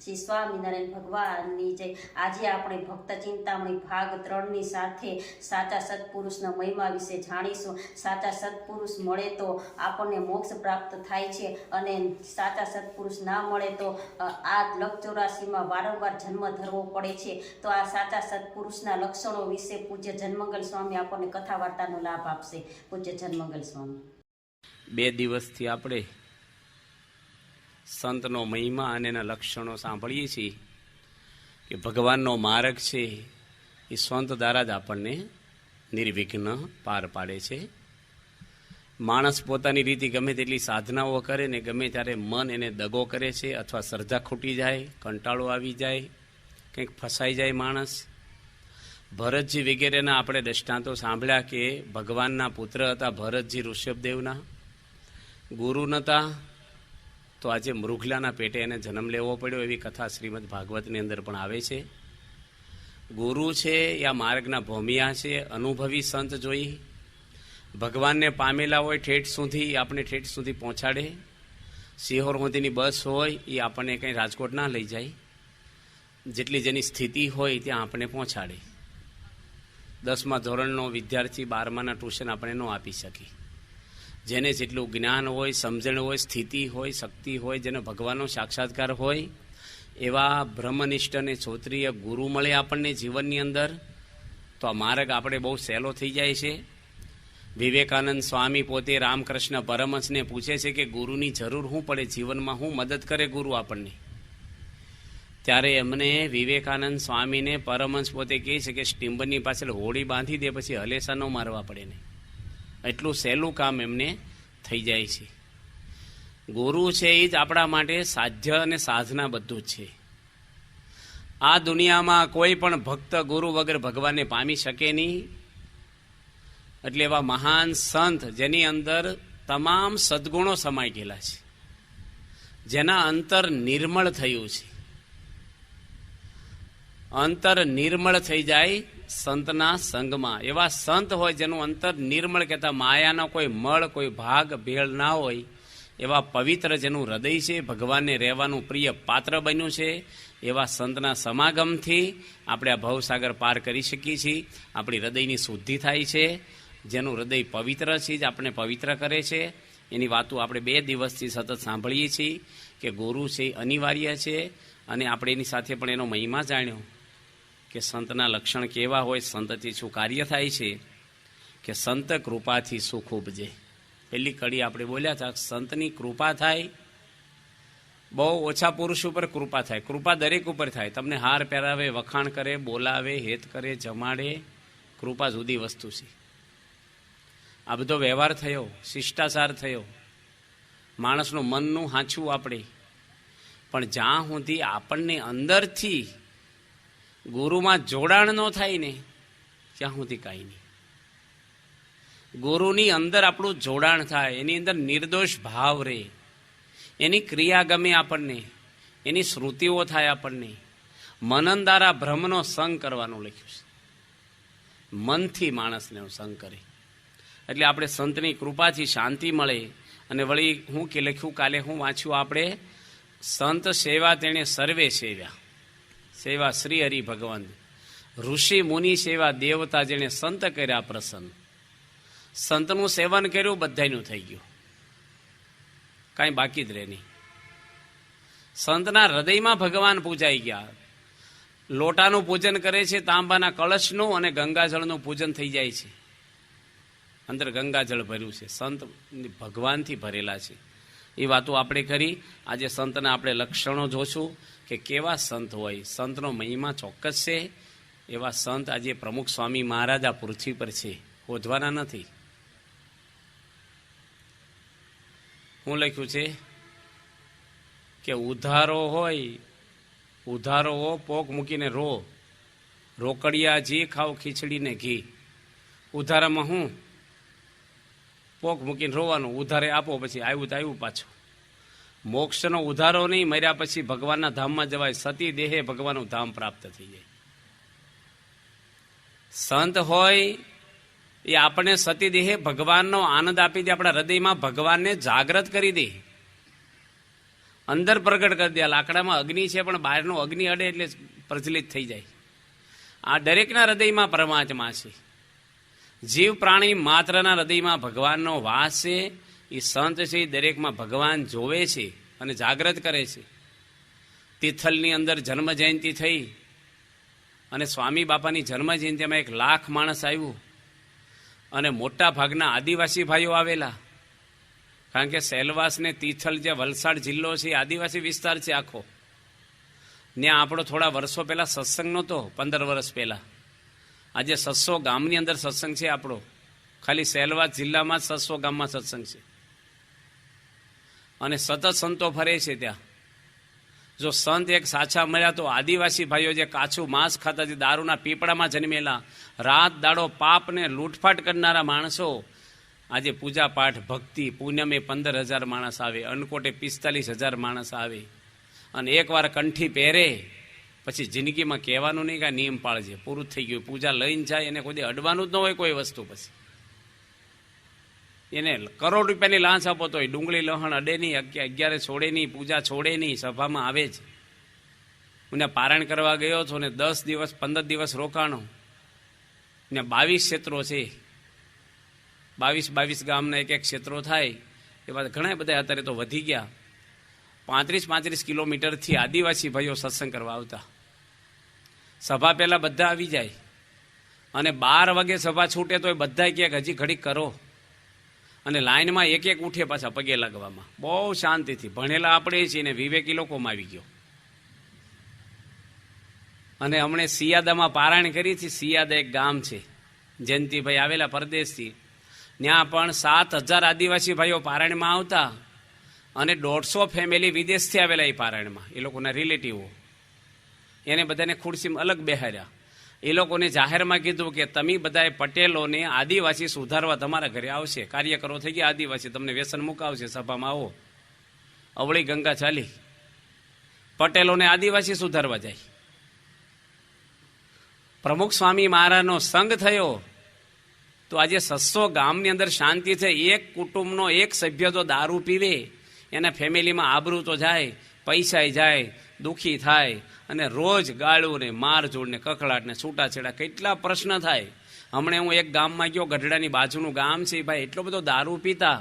શ્રી સ્વામિનારાયણ ભગવાનની જય। આજે આપણે ભક્ત ચિંતામણી ભાગ 3ની સાથે સાચા સત્પુરુષના મહિમા વિશે જાણીશું। સાચા સત્પુરુષ મળે તો આપણને મોક્ષ પ્રાપ્ત થાય છે, અને સાચા સત્પુરુષ ના મળે તો આ લક 84માં વારંવાર જન્મ ધરવો પડે છે। તો આ સાચા સત્પુરુષના લક્ષણો વિશે પૂજ્ય જનમંગલ સ્વામી આપણને કથા વાર્તાનો લાભ આપશે। પૂજ્ય જનમંગલ સ્વામી। 2 દિવસથી આપણે સંતનો મહિમા અને એના લક્ષણો સાંભળીએ છીએ કે ભગવાનનો માર્ગ છે એ સંત દ્વારા જ આપણને નિર્વિઘ્ન પાર પાડે છે। માણસ પોતાની રીતે ગમે તેટલી સાધનાઓ કરે ને ગમે ત્યારે મન એને દગો કરે છે, અથવા શ્રદ્ધા ખૂટી જાય, કંટાળો આવી જાય, કંઈક ફસાઈ જાય માણસ। ભરતજી વગેરેના આપણે દ્રષ્ટાંતો સાંભળ્યા કે ભગવાનના પુત્ર હતા ભરતજી ઋષભદેવના, ગુરુ નહોતા તો આજે મૃગલાના પેટે એને જન્મ લેવો પડ્યો, એવી કથા શ્રીમદ ભાગવતની અંદર પણ આવે છે। ગુરુ છે યા માર્ગના ભોમિયા છે, અનુભવી સંત જોઈ ભગવાનને પામેલા હોય ઠેઠ સુધી, આપણે ઠેઠ સુધી પહોંચાડે। સિહોર સુધીની બસ હોય એ આપણને કંઈ રાજકોટ ના લઈ જાય, જેટલી જેની સ્થિતિ હોય ત્યાં આપણને પહોંચાડે। 10મા ધોરણનો વિદ્યાર્થી 12માના ટ્યુશન આપણે ન આપી શકીએ। જેને જેટલું જ્ઞાન હોય, સમજણ હોય, સ્થિતિ હોય, શક્તિ હોય, જેનો ભગવાનનો સાક્ષાત્કાર હોય, એવા બ્રહ્મનિષ્ઠ અને શ્રોત્રિય ગુરુ મળે આપણને જીવનની અંદર, તો આ માર્ગ આપણે બહુ સહેલો થઈ જાય છે। વિવેકાનંદ સ્વામી પોતે રામકૃષ્ણ પરમહંસને પૂછે છે કે ગુરુની જરૂર શું પડે જીવનમાં, શું મદદ કરે ગુરુ આપણને? ત્યારે એમને વિવેકાનંદ સ્વામીને પરમહંસ પોતે કહે છે કે સ્ટીમ્બરની પાછળ હોડી બાંધી દે, પછી હલેસા ન મારવા પડે ને, એટલું સહેલું કામ એમને થઈ જાય છે। ગુરુ છે એ જ આપણા માટે સાધ્ય અને સાધના બધું જ છે। આ દુનિયામાં કોઈ પણ ભક્ત ગુરુ વગર ભગવાનને પામી શકે નહીં। એટલે એવા મહાન સંત જેની અંદર તમામ સદ્ગુણો સમાઈ ગયેલા છે, જેના અંતર નિર્મળ થયું છે। અંતર નિર્મળ થઈ જાય સંતના સંગમાં, એવા સંત હોય જેનું અંતર નિર્મળ, કહેતા માયાનો કોઈ મળ, કોઈ ભાગ ભેળ ના હોય, એવા પવિત્ર જેનું હૃદય છે, ભગવાનને રહેવાનું પ્રિય પાત્ર બન્યું છે, એવા સંતના સમાગમથી આપણે આ ભવસાગર પાર કરી શકીએ છીએ। આપણી હૃદયની શુદ્ધિ થાય છે। જેનું હૃદય પવિત્ર છે જ આપણને પવિત્ર કરે છે। એની વાતો આપણે 2 દિવસથી સતત સાંભળીએ છીએ કે ગુરુ છે અનિવાર્ય છે, અને આપણે એની સાથે પણ એનો મહિમા જાણ્યો કે સંતના લક્ષણ કેવા હોય, સંતથી શું કાર્ય થાય છે, કે સંત કૃપાથી સુખ ઉપજે। પહેલી કડી આપણે બોલ્યા હતા, સંતની કૃપા થાય, બહુ ઓછા પુરુષ ઉપર કૃપા થાય, કૃપા દરેક ઉપર થાય। તમને હાર પહેરાવે, વખાણ કરે, બોલાવે, હેત કરે, જમાડે, કૃપા જુદી વસ્તુ છે। આ બધો વ્યવહાર થયો, શિષ્ટાચાર થયો, માણસનું મનનું હાંચું આપણે, પણ જ્યાં સુધી આપણને અંદરથી ગુરુમાં જોડાણ ન થાય ને ત્યાં સુધી કાંઈ નહીં। ગુરુની અંદર આપણું જોડાણ થાય, એની અંદર નિર્દોષ ભાવ રહે, એની ક્રિયા ગમે આપણને, એની શ્રુતિઓ થાય આપણને। મનન દ્વારા બ્રહ્મનો સંગ કરવાનું લખ્યું છે, મનથી માણસને સંગ કરે, એટલે આપણે સંતની કૃપાથી શાંતિ મળે। અને વળી હું કે લખ્યું, કાલે હું વાંચ્યું આપણે, સંત સેવા તેણે સર્વે સેવ્યા, સેવા શ્રી હરિ ભગવાન, ઋષિ મુનિ સેવા દેવતા, જેણે સંત કર્યા પ્રસન્ન। સંતનું સેવન કર્યું, બધાયનું થઈ ગયું, કાંઈ બાકી જ રહે નહીં। સંતના હૃદયમાં ભગવાન પૂજાઈ ગયા। લોટાનું પૂજન કરે છે, તાંબાના કળશનું અને ગંગાજળનું પૂજન થઈ જાય છે, અંદર ગંગાજળ ભર્યું છે, સંત ભગવાનથી ભરેલા છે। એ વાતો આપણે કરી। આજે સંતના આપણે લક્ષણો જોશું કે કેવા સંત હોય, સંતનો મહિમા ચોક્કસ છે। એવા સંત આજે પ્રમુખ સ્વામી મહારાજ આ પૃથ્વી પર છે, શોધવાના નથી। શું લખ્યું છે કે ઉધારો હોય, ઉધારો હો, પોક મૂકીને રો, રોકડિયા જી ખાવ ખીચડીને ઘી। ઉધારામાં હું પોક મૂકીને રોવાનું, ઉધારે આપો, પછી આવ્યું તો આવ્યું પાછું। મોક્ષનો ઉધારો નહીં, મર્યા પછી ભગવાનના ધામમાં જવાય, સતી દેહે ભગવાનનું ધામ પ્રાપ્ત થઈ જાય। સંત હોય એ આપણને સતી દેહે ભગવાનનો આનંદ આપી દે, આપણા હૃદયમાં ભગવાનને જાગૃત કરી દે। અંદર પ્રગટ કરી દે. લાકડામાં અગ્નિ છે પણ બહારનો અગ્નિ અડે એટલે પ્રજ્વલિત થઈ જાય. આ દરેકના હૃદયમાં પરમાત્મા છે. જીવ પ્રાણી માત્રના હૃદયમાં ભગવાનનો વાસ છે. એ સંત છે એ દરેકમાં ભગવાન જોવે છે અને જાગૃત કરે છે. તિથલની અંદર જન્મ જયંતિ થઈ અને સ્વામી બાપાની જન્મ જયંતિમાં 1 લાખ માણસ આવ્યું અને મોટા ભાગના આદિવાસી ભાઈઓ આવેલા. કારણ કે સેલવાસ ને તિથલ જે વલસાડ જિલ્લો છે એ આદિવાસી વિસ્તાર છે આખો. ત્યાં આપણો થોડા વર્ષો પહેલાં સત્સંગ નહોતો, 15 વર્ષ પહેલાં. આજે 600 ગામની અંદર સત્સંગ છે આપણો. ખાલી સેલવાસ જિલ્લામાં જ 600 ગામમાં સત્સંગ છે અને સતત સંતો ફરે છે ત્યાં. જો સંત એક સાચા મળ્યા તો આદિવાસી ભાઈઓ જે કાચું માંસ ખાતા, જે દારૂના પીપળામાં જન્મેલા, રાત દાડો પાપને લૂંટફાટ કરનારા માણસો, આજે પૂજા પાઠ ભક્તિ પૂનમે 15,000 માણસ આવે, અન્નકોટે 45,000 માણસ આવે અને એકવાર કંઠી પહેરે પછી જિંદગીમાં કહેવાનું નહીં કે આ નિયમ પાળજે, પૂરું થઈ ગયું. પૂજા લઈને જાય એને કોઈ અડવાનું જ ન હોય કોઈ વસ્તુ. પછી એને કરોડ રૂપિયાની લાંચ આપો તો ડુંગળી લહણ અડે નહીં, 11 છોડે નહીં, પૂજા છોડે નહીં, સભામાં આવે જ. હું પારાયણ કરવા ગયો છો ને 10 દિવસ 15 દિવસ રોકાણો ને 22 ક્ષેત્રો છે. 22 ગામના એક ક્ષેત્રો થાય એવા ઘણા બધા અત્યારે તો વધી ગયા. 35 કિલોમીટરથી આદિવાસી ભાઈઓ સત્સંગ કરવા આવતા. સભા પહેલાં બધા આવી જાય અને 12 વાગે સભા છૂટે તો એ બધા ક્યાંક હજી ઘડીક કરો અને લાઈનમાં એક ઉઠે પાછા પગે લાગવામાં. બહુ શાંતિથી ભણેલા આપણે છીએ ને વિવેકી લોકોમાં આવી ગયો. અને હમણે સિયાદામાં પારાયણ કરી હતી. સિયાદા એક ગામ છે, જયંતિભાઈ આવેલા પરદેશથી. ત્યાં પણ 7,000 આદિવાસી ભાઈઓ પારાયણમાં આવતા અને 150 ફેમિલી વિદેશથી આવેલા એ પારાયણમાં, એ લોકોના રિલેટિવો. એને બધાને ખુરશીમાં અલગ બેહાર્યા. એ લોકોને જાહેરમાં કીધું કે તમે બધાએ પટેલોને આદિવાસી સુધારવા તમારા ઘરે આવશે. કાર્યકરો થઈ ગયા આદિવાસી, તમને વ્યસન મુકાવશે, સભામાં આવો. અવળી ગંગા ચાલી. પટેલોને આદિવાસી સુધારવા જાય. પ્રમુખ સ્વામી મહારાજનો સંગ થયો તો આજે 600 ગામની અંદર શાંતિ છે. એક કુટુંબનો એક સભ્ય તો દારૂ પીવે, એના ફેમિલીમાં આબરૂ તો જાય, પૈસા જાય, દુઃખી થાય અને રોજ ગાળું ને મારઝૂડ ને કકળાટ ને છૂટાછેડા કેટલા પ્રશ્ન થાય. હમણાં હું એક ગામમાં ગયો, ગઢડાની બાજુનું ગામ છે. ભાઈ એટલો બધો દારૂ પીતા,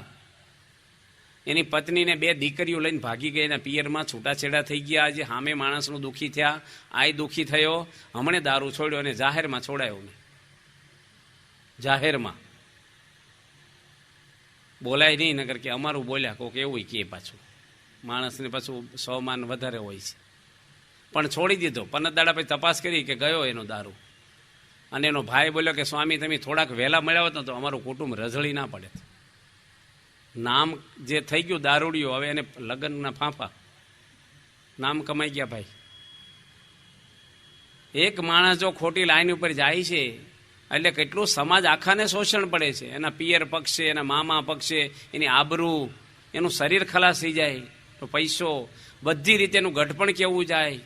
એની પત્નીને 2 દીકરીઓ લઈને ભાગી ગઈ, એના પિયરમાં છૂટાછેડા થઈ ગયા. આજે સામે માણસનું દુઃખી થયા, આય દુઃખી થયો. હમણે દારૂ છોડ્યો અને જાહેરમાં છોડાયો ને. જાહેરમાં બોલાય નહીં, નગર કે અમારું બોલ્યા કોક એવું કે પાછું માણસને પાછું સ્વમાન વધારે હોય છે. પણ છોડી દીધો. 15 દાડા પછી તપાસ કરી કે ગયો એનો દારૂ. અને એનો ભાઈ બોલ્યો કે સ્વામી તમે થોડાક વહેલા મળ્યા હોત ને તો અમારું કુટુંબ રઝળી ના પડે. નામ જે થઈ ગયું દારૂડિયો, હવે એને લગ્નના ફાંફા, નામ કમાઈ ગયા ભાઈ. એક માણસ જો ખોટી લાઈન ઉપર જાય છે એટલે કેટલું સમાજ આખાને શોષણ પડે છે. એના પિયર પક્ષે, એના મામા પક્ષે, એની આબરૂ, એનું શરીર ખલાસ થઈ જાય, તો પૈસો, બધી રીતે એનું ગઢપણ કેવું જાય.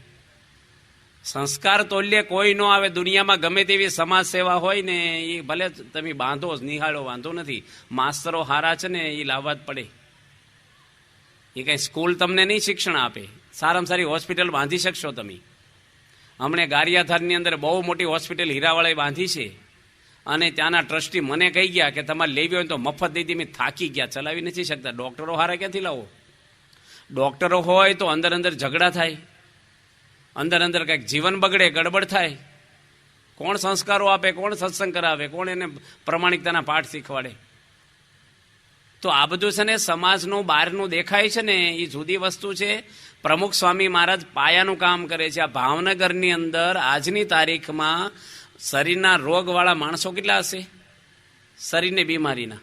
સંસ્કાર તોલ્ય કોઈ ન આવે. દુનિયામાં ગમે તેવી સમાજ સેવા હોય ને એ ભલે તમે બાંધો નિહાળો, વાંધો નથી. માસ્તરો હારા છે ને એ લાવવા જ પડે. એ કંઈ સ્કૂલ તમને નહીં શિક્ષણ આપે. સારામાં સારી હોસ્પિટલ બાંધી શકશો તમે. હમણે ગારિયાધારની અંદર બહુ મોટી હોસ્પિટલ હીરાવાળાએ બાંધી છે અને ત્યાંના ટ્રસ્ટી મને કહી ગયા કે તમારે લેવી હોય તો મફત દઈ મેં થાકી ગયા, ચલાવી નથી શકતા. ડૉક્ટરો હારા ક્યાંથી લાવો? ડૉક્ટરો હોય તો અંદર ઝઘડા થાય, અંદર કંઈક જીવન બગડે, ગડબડ થાય. કોણ સંસ્કારો આપે, કોણ સત્સંગ કરાવે, કોણ એને પ્રમાણિકતાના પાઠ શીખવાડે? તો આ બધું છે ને સમાજનું બહારનું દેખાય છે ને એ જુદી વસ્તુ છે. પ્રમુખ સ્વામી મહારાજ પાયાનું કામ કરે છે. આ ભાવનગરની અંદર આજની તારીખમાં શરીરના રોગવાળા માણસો કેટલા હશે? શરીરની બીમારીના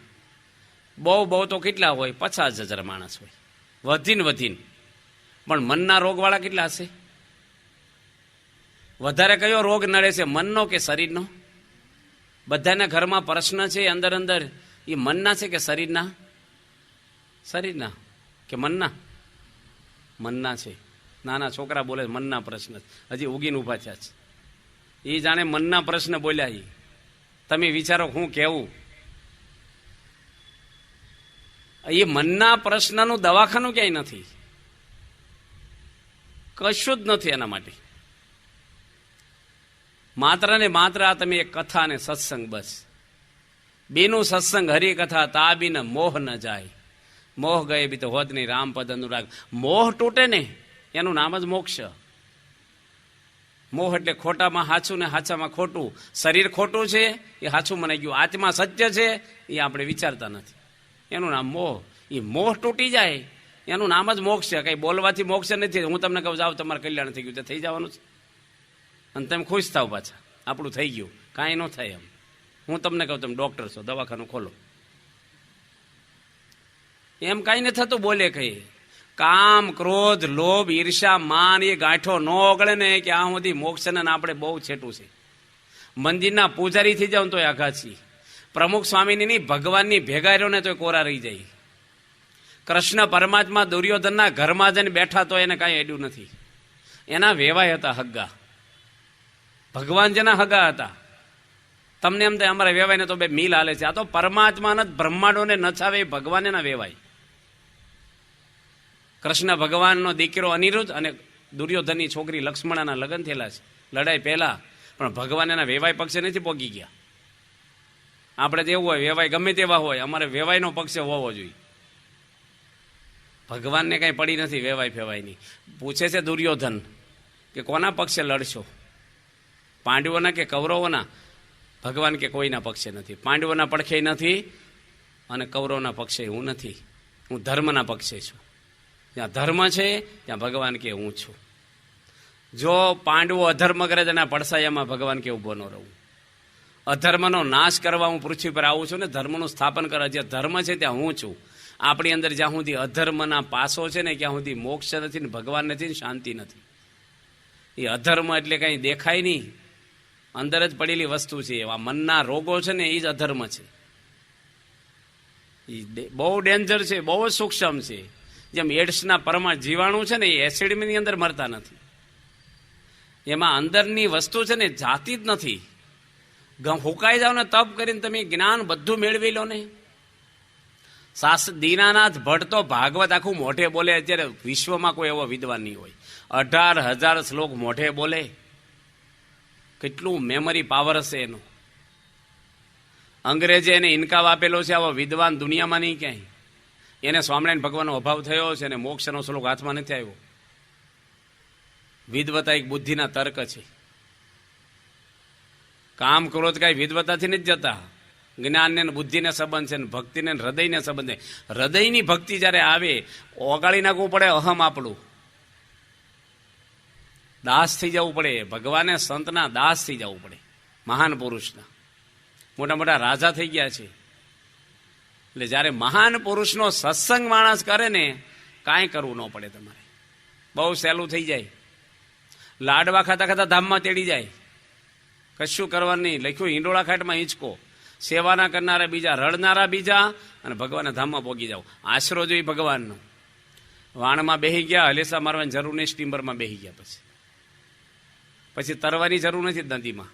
બહુ તો કેટલા હોય? 50,000 માણસ હોય વધીને. પણ મનના રોગવાળા કેટલા હશે? વધારે કયો રોગ નડે છે, મનનો કે શરીરનો? બધાના ઘરમાં પ્રશ્ન છે અંદર એ મનના છે કે શરીરના? શરીરના કે મનના? મનના છે. નાના છોકરા બોલે મનના પ્રશ્ન, હજી ઉગીને ઊભા થયા છે. એ જાણે મનના પ્રશ્ન બોલ્યા. એ તમે વિચારો હું કેવું? એ મનના પ્રશ્નનું દવાખાનું ક્યાંય નથી. કશું જ નથી એના માટે. માત્ર ને માત્ર આ તમે એક કથા અને સત્સંગ, બસ બેનું સત્સંગ હરિકથા તાબીન મોહ ન જાય. મોહ ગયે બી તો હોત નહીં રામપદ અનુરાગ. મોહ તૂટે ને એનું નામ જ મોક્ષ. મોહ એટલે ખોટામાં હાચું ને હાચામાં ખોટું. શરીર ખોટું છે એ હાચું મનાઈ ગયું, આત્મા સત્ય છે એ આપણે વિચારતા નથી, એનું નામ મોહ. એ મોહ તૂટી જાય એનું નામ જ મોક્ષ છે. કઈ બોલવાથી મોક્ષ નથી. હું તમને કહું જાઓ તમારે કલ્યાણ થઈ ગયું, તો થઈ જવાનું છે અને તમે ખુશ થાવ પાછા આપણું થઈ ગયું. કાંઈ ન થાય એમ. હું તમને કહું તમે ડોક્ટર છો, દવાખાનું ખોલો, એમ કાંઈ નથી થતું. બોલે કઈ કામ ક્રોધ લોભ ઈર્ષા માન એ ગાંઠો ન ઓગળે ને કે આ સુધી મોક્ષને આપણે બહુ છેટું છે. મંદિરના પૂજારી થઈ જાવ તો આઘાત છીએ. પ્રમુખ સ્વામીની ભગવાનની ભેગા રહ્યો ને તો કોરા રહી જાય. કૃષ્ણ પરમાત્મા દુર્યોધનના ઘરમાં જઈને બેઠા તો એને કાંઈ એડ્યું નથી. એના વેવાય હતા હગ્ગા. ભગવાન જેના હગા હતા. તમને એમ થાય અમારા વેવાય ને તો બે મિલ હાલે છે. આ તો પરમાત્માના જ બ્રહ્માંડોને નચાવે ભગવાન એના વેવાય. કૃષ્ણ ભગવાનનો દીકરો અનિરુદ્ધ અને દુર્યોધનની છોકરી લક્ષ્મણાના લગ્ન થયેલા છે લડાઈ પહેલા, પણ ભગવાન એના વેવાય પક્ષે નથી પહોંચી ગયા. આપણે તો એવું હોય વેવાય ગમે તેવા હોય, અમારે વેવાયનો પક્ષ હોવો જોઈએ. ભગવાનને કાંઈ પડી નથી વેવાય ફેવાયની. પૂછે છે દુર્યોધન કે કોના પક્ષે લડશો, પાંડવોના કે કૌરવોના? ભગવાન કે કોઈના પક્ષે નથી. પાંડવોના પડખે નથી અને કૌરવના પક્ષે હું નથી. હું ધર્મના પક્ષે છું. જ્યાં ધર્મ છે ત્યાં ભગવાન કે હું છું. જો પાંડવો અધર્મ કરે છે એના પડસાયામાં ભગવાન કે ઉભો ન રહું. અધર્મનો નાશ કરવા હું પૃથ્વી પર આવું છું ને ધર્મનું સ્થાપન કરવા. જ્યાં ધર્મ છે ત્યાં હું છું. આપણી અંદર જ્યાં સુધી અધર્મના પાસો છે ને ત્યાં સુધી મોક્ષ નથી ને ભગવાન નથી ને શાંતિ નથી. એ અધર્મ એટલે કંઈ દેખાય નહીં, અંદર જ પડેલી વસ્તુ છે. એવા મનના રોગો છે ને એ જ અધર્મ છે. એ બહુ ડેન્જર છે, બહુ જ સૂક્ષ્મ છે. જેમ એડ્સના જીવાણુ છે ને એ એસિડની અંદર મરતા નથી. એમાં અંદરની વસ્તુ છે ને જાતી જ નથી. હુકાઈ જાવ ને તપ કરીને તમે જ્ઞાન બધું મેળવી લો ને. દીનાનાથ ભટ્ટ તો ભાગવત આખું મોઢે બોલે. અત્યારે વિશ્વમાં કોઈ એવો વિદ્વાન નહીં હોય. 18,000 શ્લોક મોઢે બોલે. કેટલું મેમરી પાવર હશે એનો. અંગ્રેજે એને ઇનકામ આપેલો છે, આવો વિદ્વાન દુનિયામાં નહીં ક્યાંય. એને સ્વામિનારાયણ ભગવાનનો અભાવ થયો છે અને મોક્ષનો શ્લોક હાથમાં નથી આવ્યો. વિદવતા એક બુદ્ધિના તર્ક છે. કામ ક્રોધ કાંઈ વિદવતાથી નથી જતા. જ્ઞાનને બુદ્ધિને સંબંધ છે, ભક્તિને હૃદયને સંબંધ છે. હૃદયની ભક્તિ જ્યારે આવે ઓગાળી નાખવું પડે અહમ આપણું. દાસ થઈ જવું પડે. ભગવાને સંતના દાસ થઈ જવું પડે. મહાન પુરુષના મોટા મોટા રાજા થઈ ગયા છે. એટલે જ્યારે મહાન પુરુષનો સત્સંગ માણસ કરે ને કાંઈ કરવું ન પડે. તમારે બહુ સહેલું થઈ જાય. લાડવા ખાતા ખાતા ધામમાં તેડી જાય. કશું કરવાનું નહીં. લખ્યું હિંડોળા ખાટમાં હિંચકો. સેવાના કરનારા બીજા, રડનારા બીજા, અને ભગવાનના ધામમાં પહોંચી જાવ. આશરો જોઈ ભગવાનનો. વાણમાં બેસી ગયા, હલેસા મારવાની જરૂર નહીં. સ્ટીમરમાં બેસી ગયા પછી તરવાની જરૂર નથી નદીમાં.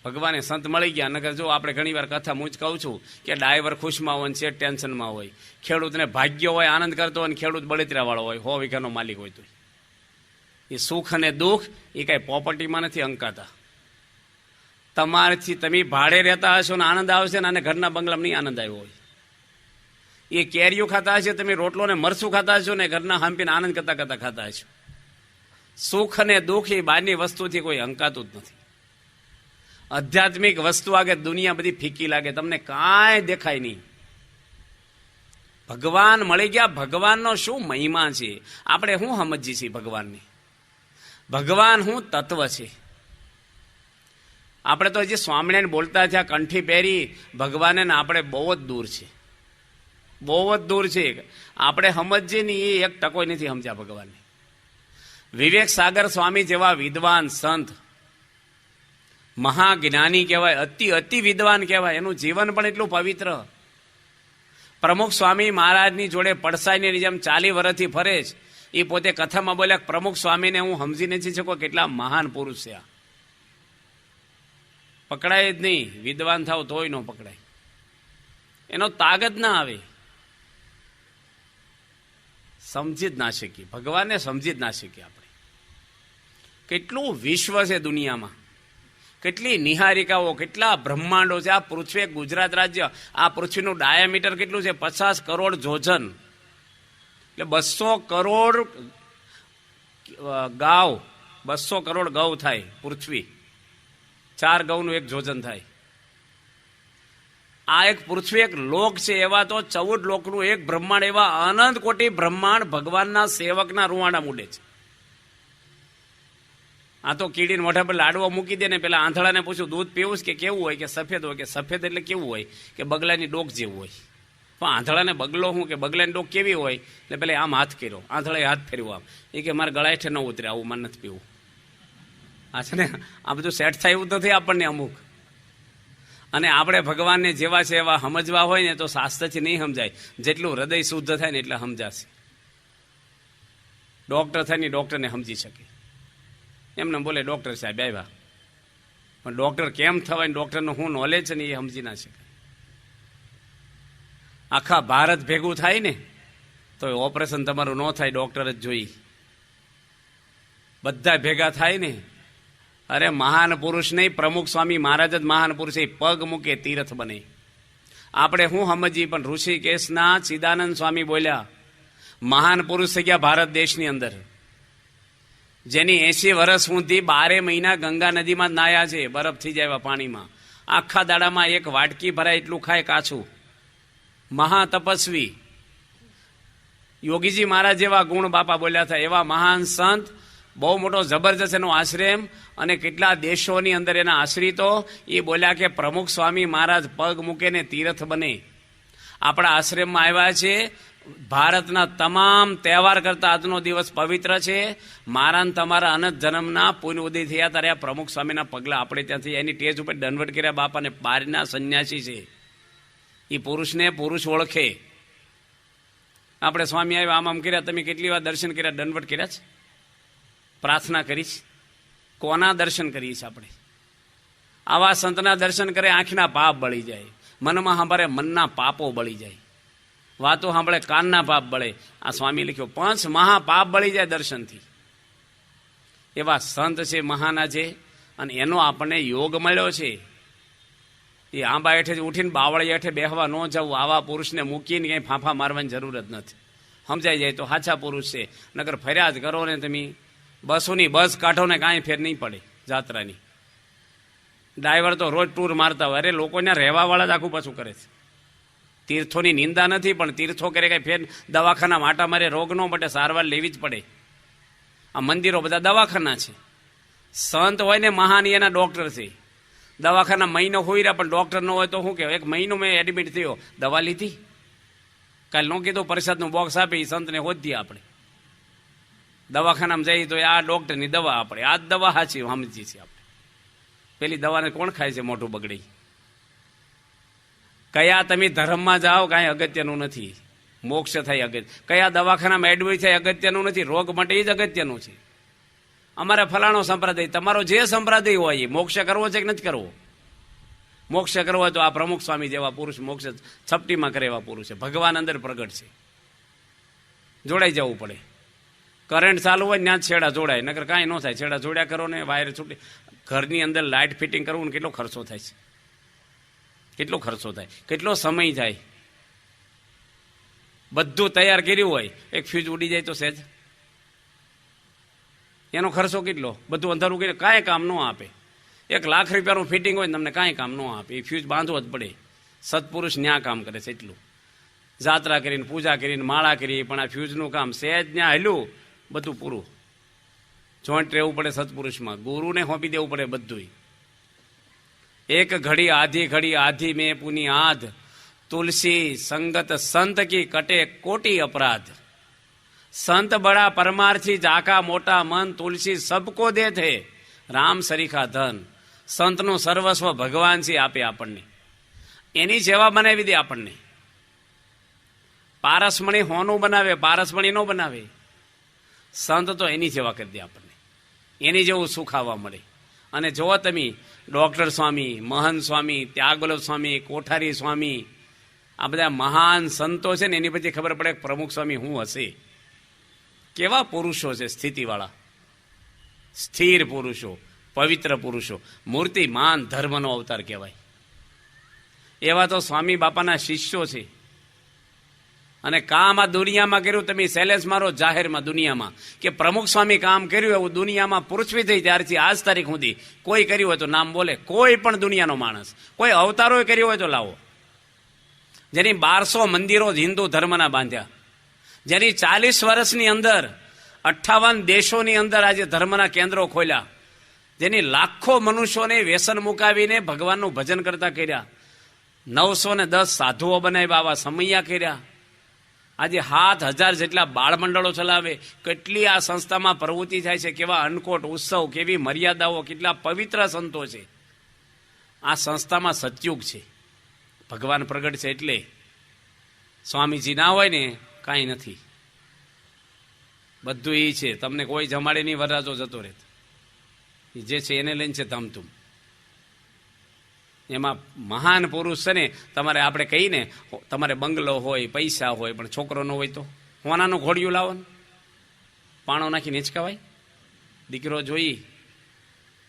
ભગવાને સંત મળી ગયા. નગર જો આપણે ઘણી વાર કથા હું જ કહું છું કે ડ્રાઈવર ખુશમાં હોય ને શેઠ ટેન્શનમાં હોય. ખેડૂતને ભાગ્ય હોય, આનંદ કરતો હોય, ખેડૂત બળતરા વાળો હોય, 100 વીઘાનો માલિક હોય. તો એ સુખ અને દુઃખ એ કાંઈ પ્રોપર્ટીમાં નથી અંકાતા. તમારાથી તમે ભાડે રહેતા હશો ને આનંદ આવશે ને, અને ઘરના બંગલામાં નહીં આનંદ આવ્યો હોય. એ કેરીઓ ખાતા હશે, તમે રોટલો ને મરસું ખાતા હશો ને ઘરના હાંપીને આનંદ કરતા કરતા ખાતા હશો. સુખ અને દુઃખ એ બહારની વસ્તુથી કોઈ અંકાતું જ નથી. આધ્યાત્મિક વસ્તુ આગળ દુનિયા બધી ફીકી લાગે, તમને કાંઈ દેખાય નહીં. ભગવાન મળી ગયા. ભગવાનનો શું મહિમા છે આપણે શું સમજીએ છીએ ભગવાનને. ભગવાન શું તત્વ છે. આપણે તો હજી સ્વામિનારાયણ બોલતા થયા, કંઠી પહેરી. ભગવાનને આપણે બહુ જ દૂર છે, બહુ જ દૂર છે. આપણે સમજીએ ને એ 1% નથી સમજ્યા ભગવાનને. વિવેક સાગર સ્વામી જેવા વિદ્વાન સંત, મહાજ્ઞાની કહેવાય, અતિ વિદ્વાન કહેવાય. એનું જીવન પણ એટલું પવિત્ર. પ્રમુખ સ્વામી મહારાજની જોડે પડસાઈની જેમ 40 વર્ષથી ફરે છે. એ પોતે કથામાં બોલ્યા, પ્રમુખ સ્વામીને હું સમજી નથી શકો કેટલા મહાન પુરુષ છે. પકડાય જ નહીં. વિદ્વાન થાવ તોય ન પકડાય. એનો તાગત ના આવે. સમજી જ ના શકીએ, ભગવાનને સમજી જ ના શકીએ આપણે. કેટલું વિશ્વ છે દુનિયામાં, કેટલી નિહારિકાઓ, કેટલા બ્રહ્માંડો છે. આ પૃથ્વી, ગુજરાત રાજ્ય, આ પૃથ્વીનું ડાયામીટર કેટલું છે? 50 કરોડ જોજન, એટલે 200 કરોડ ગાવ, 200 કરોડ ગૌ થાય પૃથ્વી. 4 ગૌનું 1 જોજન થાય. આ એક પૃથ્વી એક લોક છે, એવા તો 14 લોકનું એક બ્રહ્માંડ, એવા અનંત કોટી બ્રહ્માંડ ભગવાનના સેવકના રૂવાડા મૂડે છે. આ તો કીડીને મોઢા પર લાડવો મૂકી દે ને પેલા આંધળાને પૂછ્યું દૂધ પીવું કે કેવું હોય, કે સફેદ હોય. કે સફેદ એટલે કેવું હોય? કે બગલાની ડોક જેવું હોય. પણ આંધળાને બગલો શું, કે બગલાની ડોક કેવી હોય? એટલે પેલા આમ હાથ કર્યો, આંધળાએ હાથ ફેરવ્યો આમ, એ કે મારે ગળા હેઠે ન ઉતરે, આવું મને નથી પીવું. આ છે ને, આ બધું સેટ થાય એવું નથી આપણને અમુક. અને આપણે ભગવાનને જેવા છે એવા સમજવા હોય ને તો શાસ્ત્રથી નહીં સમજાય, જેટલું હૃદય શુદ્ધ થાય ને એટલે સમજાશે. ડોક્ટર થાય ને ડોક્ટરને સમજી શકે. એમને બોલે ડોક્ટર સાહેબ આવ્યા, પણ ડોક્ટર કેમ થવાય, ડોક્ટરનું શું નોલેજ છે ને એ સમજી ના શકે. આખા ભારત ભેગું થાય ને તો ઓપરેશન તમારું ન થાય, ડોક્ટર જ જોઈ. બધા ભેગા થાય ને, અરે મહાન પુરુષ નહીં, પ્રમુખ સ્વામી મહારાજ જ મહાન પુરુષ, એ પગ મૂકે તીર્થ બને. આપણે શું સમજીએ, પણ ઋષિકેશના ચિદાનંદ સ્વામી બોલ્યા, મહાન પુરુષ થઈ ગયા ભારત દેશની અંદર, જેની 80 વર્ષ સુધી 12 મહિના ગંગા નદીમાં નાયા છે, બરફ થઈ જાય પાણીમાં. આખા દાડામાં 1 વાટકી ભરાય એટલું ખાય કાચું. મહાતપસ્વી યોગીજી મહારાજ જેવા ગુણ બાપા બોલ્યા હતા, એવા મહાન સંત, બહુ મોટો જબરજસ્ત એનો આશ્રમ, અને કેટલા દેશોની અંદર એના આશ્રિતો. એ બોલ્યા કે પ્રમુખ સ્વામી મહારાજ પગ મૂકે ને તીર્થ બને. આપણા આશ્રમમાં આવ્યા છે. ભારતના તમામ તહેવાર કરતા આજનો દિવસ પવિત્ર છે. મારા ને તમારા અનંત જન્મના પુણ્ય ઉદય થયા ત્યારે આ પ્રમુખ સ્વામીના પગલા આપણે ત્યાંથી એની ટેજ ઉપર દંડવટ કર્યા. બાપાને બારના સંન્યાસી છે, એ પુરુષને પુરુષ ઓળખે. આપણે સ્વામી આવ્યા, આમ આમ કર્યા, તમે કેટલી વાર દર્શન કર્યા, દંડવટ કર્યા છે, પ્રાર્થના કરીશ. કોના દર્શન કરીએ છીએ આપણે? આવા સંતના દર્શન કરે આંખના પાપ બળી જાય, મનમાં સાંભળે મનના પાપો બળી જાય, વાતો સાંભળે કાનના પાપ બળે. આ સ્વામી લખ્યો 5 મહાપાપ બળી જાય દર્શનથી. એવા સંત છે, મહાના છે, અને એનો આપણને યોગ મળ્યો છે. એ આંબા હેઠે ઉઠીને બાવળી હેઠે બેહવા ન જવું. આવા પુરુષને મૂકીને કંઈ ફાંફા મારવાની જરૂર જ નથી. સમજાઈ જાય તો સાચા પુરુષ છે. નકર ફરિયાદ કરો ને તમે, બસોની બસ કાઢો ને કાંઈ ફેર નહીં પડે. જાત્રાની ડ્રાઈવર તો રોજ ટૂર મારતા હોય. અરે લોકોને રહેવાવાળા જ આખું પાછું કરે છે. તીર્થોની નિંદા નથી, પણ તીર્થો કરે કંઈ ફેર દવાખાના માટા મારે રોગ ન મટે, સારવાર લેવી જ પડે. આ મંદિરો બધા દવાખાના છે. સંત હોય ને મહાન, એના ડોક્ટર છે. દવાખાના મહિનો હોઈ રહ્યા પણ ડોક્ટર ન હોય તો શું કહેવાય? 1 મહિનો મેં એડમિટ થયો, દવા લીધી? કાલે ન કીધું પ્રસાદનું બોક્સ આપે, એ સંતને હોદીએ આપણે. દવાખાનામાં જઈએ તો આ ડોક્ટરની દવા આપણે, આ જ દવા સાચી સમજીએ છીએ આપણે. પેલી દવાને કોણ ખાય છે મોઢું બગડી? કયા તમે ધર્મમાં જાઓ કાંઈ અગત્યનું નથી, મોક્ષ થાય અગત્ય. કયા દવાખાનામાં એડમિટ થાય અગત્યનું નથી, રોગ માટે એ જ અગત્યનું છે. અમારે ફલાણો સંપ્રદાય, તમારો જે સંપ્રદાય હોય એ મોક્ષ કરવો છે કે નથી કરવો? મોક્ષ કરવો હોય તો આ પ્રમુખ સ્વામી જેવા પુરુષ મોક્ષ છપટીમાં કરે એવા પુરુષ છે. ભગવાન અંદર પ્રગટ છે. જોડાઈ જવું પડે. કરંટ ચાલુ હોય ત્યાં જ છેડા જોડાય, નકર કાંઈ ન થાય. છેડા જોડ્યા કરો ને વાયર છૂટી. ઘરની અંદર લાઇટ ફિટિંગ કરવું ને કેટલો ખર્ચો થાય છે, કેટલો ખર્ચો થાય, કેટલો સમય જાય. બધું તૈયાર કર્યું હોય, એક ફ્યુઝ ઉડી જાય તો સહેજ એનો ખર્ચો કેટલો. બધું અંધારું કર્યું, કાંઈ કામ ન આપે. 1 લાખ રૂપિયાનું ફિટિંગ હોય ને તમને કાંઈ કામ ન આપે. એ ફ્યુઝ બાંધવો જ પડે. સત્પુરુષ ન્યા કામ કરે છે એટલું. જાત્રા કરીને, પૂજા કરીને, માળા કરી, પણ આ ફ્યુઝનું કામ સહેજ ત્યાં હેલું, બધું પૂરું. જોઈન્ટ રહેવું પડે સત્પુરુષમાં, ગુરુને સોંપી દેવું પડે બધું. 1 ઘડી આધી મેં પુની આધ, તુલસી સંગત સંત કી કટે કોટી અપરાધ. સંત બડા પરમાર્થી જાકા મોટા મન, તુલસી સબકો દે થે રામ સરીખા ધન. સંતનું સર્વસ્વ ભગવાન છે, આપે આપણને. એની સેવા બનાવી દે આપણને. પારસમણી હોનું બનાવે, પારસમણી ન બનાવે. સંત તો એની સેવા કરી દે આપણને. એની જેવું સુખ આવવા મળે. અને જો તમે ડૉક્ટર સ્વામી, મહંત સ્વામી, ત્યાગવલ્લભ સ્વામી, કોઠારી સ્વામી, આ બધા મહાન સંતો છે ને, એની પછી ખબર પડે પ્રમુખ સ્વામી શું હશે. કેવા પુરુષો છે સ્થિતિવાળા, સ્થિર પુરુષો, પવિત્ર પુરુષો, મૂર્તિમાન ધર્મનો અવતાર કહેવાય. એવા તો સ્વામી બાપાના શિષ્યો છે. અને કામ આ દુનિયામાં કર્યું, તમે સેલેસ મારો જાહેરમાં દુનિયામાં કે પ્રમુખ સ્વામી કામ કર્યું એવું દુનિયામાં પૃથ્વી થઈ ત્યારથી આજ તારીખ સુધી કોઈ કર્યું હોય તો નામ બોલે. કોઈ પણ દુનિયાનો માણસ, કોઈ અવતારોએ કર્યો હોય તો લાવો. જેની 1200 મંદિરો હિન્દુ ધર્મના બાંધ્યા, જેની 40 વર્ષની અંદર 58 દેશોની અંદર આજે ધર્મના કેન્દ્રો ખોલ્યા, જેની લાખો મનુષ્યોને વ્યસન મુકાવીને ભગવાનનું ભજન કરતા કર્યા, 910 સાધુઓ બનાવ્યા, આવા સમૈયા કર્યા. આજે 7000 જેટલા બાળમંડળો ચલાવે. કેટલી આ સંસ્થામાં પ્રવૃત્તિ થાય છે, કેવા અનકોટ ઉત્સવ, કેવી મર્યાદાઓ, કેટલા પવિત્ર સંતો છે. આ સંસ્થામાં સતયુગ છે, ભગવાન પ્રગટ છે. એટલે સ્વામીજી ના હોય ને કાંઈ નથી, બધું એ છે. તમને કોઈ જમાડે નહીં, વરરાજો જતો રહે. જે છે એને લઈને છે ધમધૂમ. એમાં મહાન પુરુષ છે ને, તમારે આપણે કહીને તમારે બંગલો હોય, પૈસા હોય, પણ છોકરો ન હોય તો હોનાનું ઘોડિયું લાવવાનું, પાણો નાખીને હિંચકાવાય. દીકરો જોઈ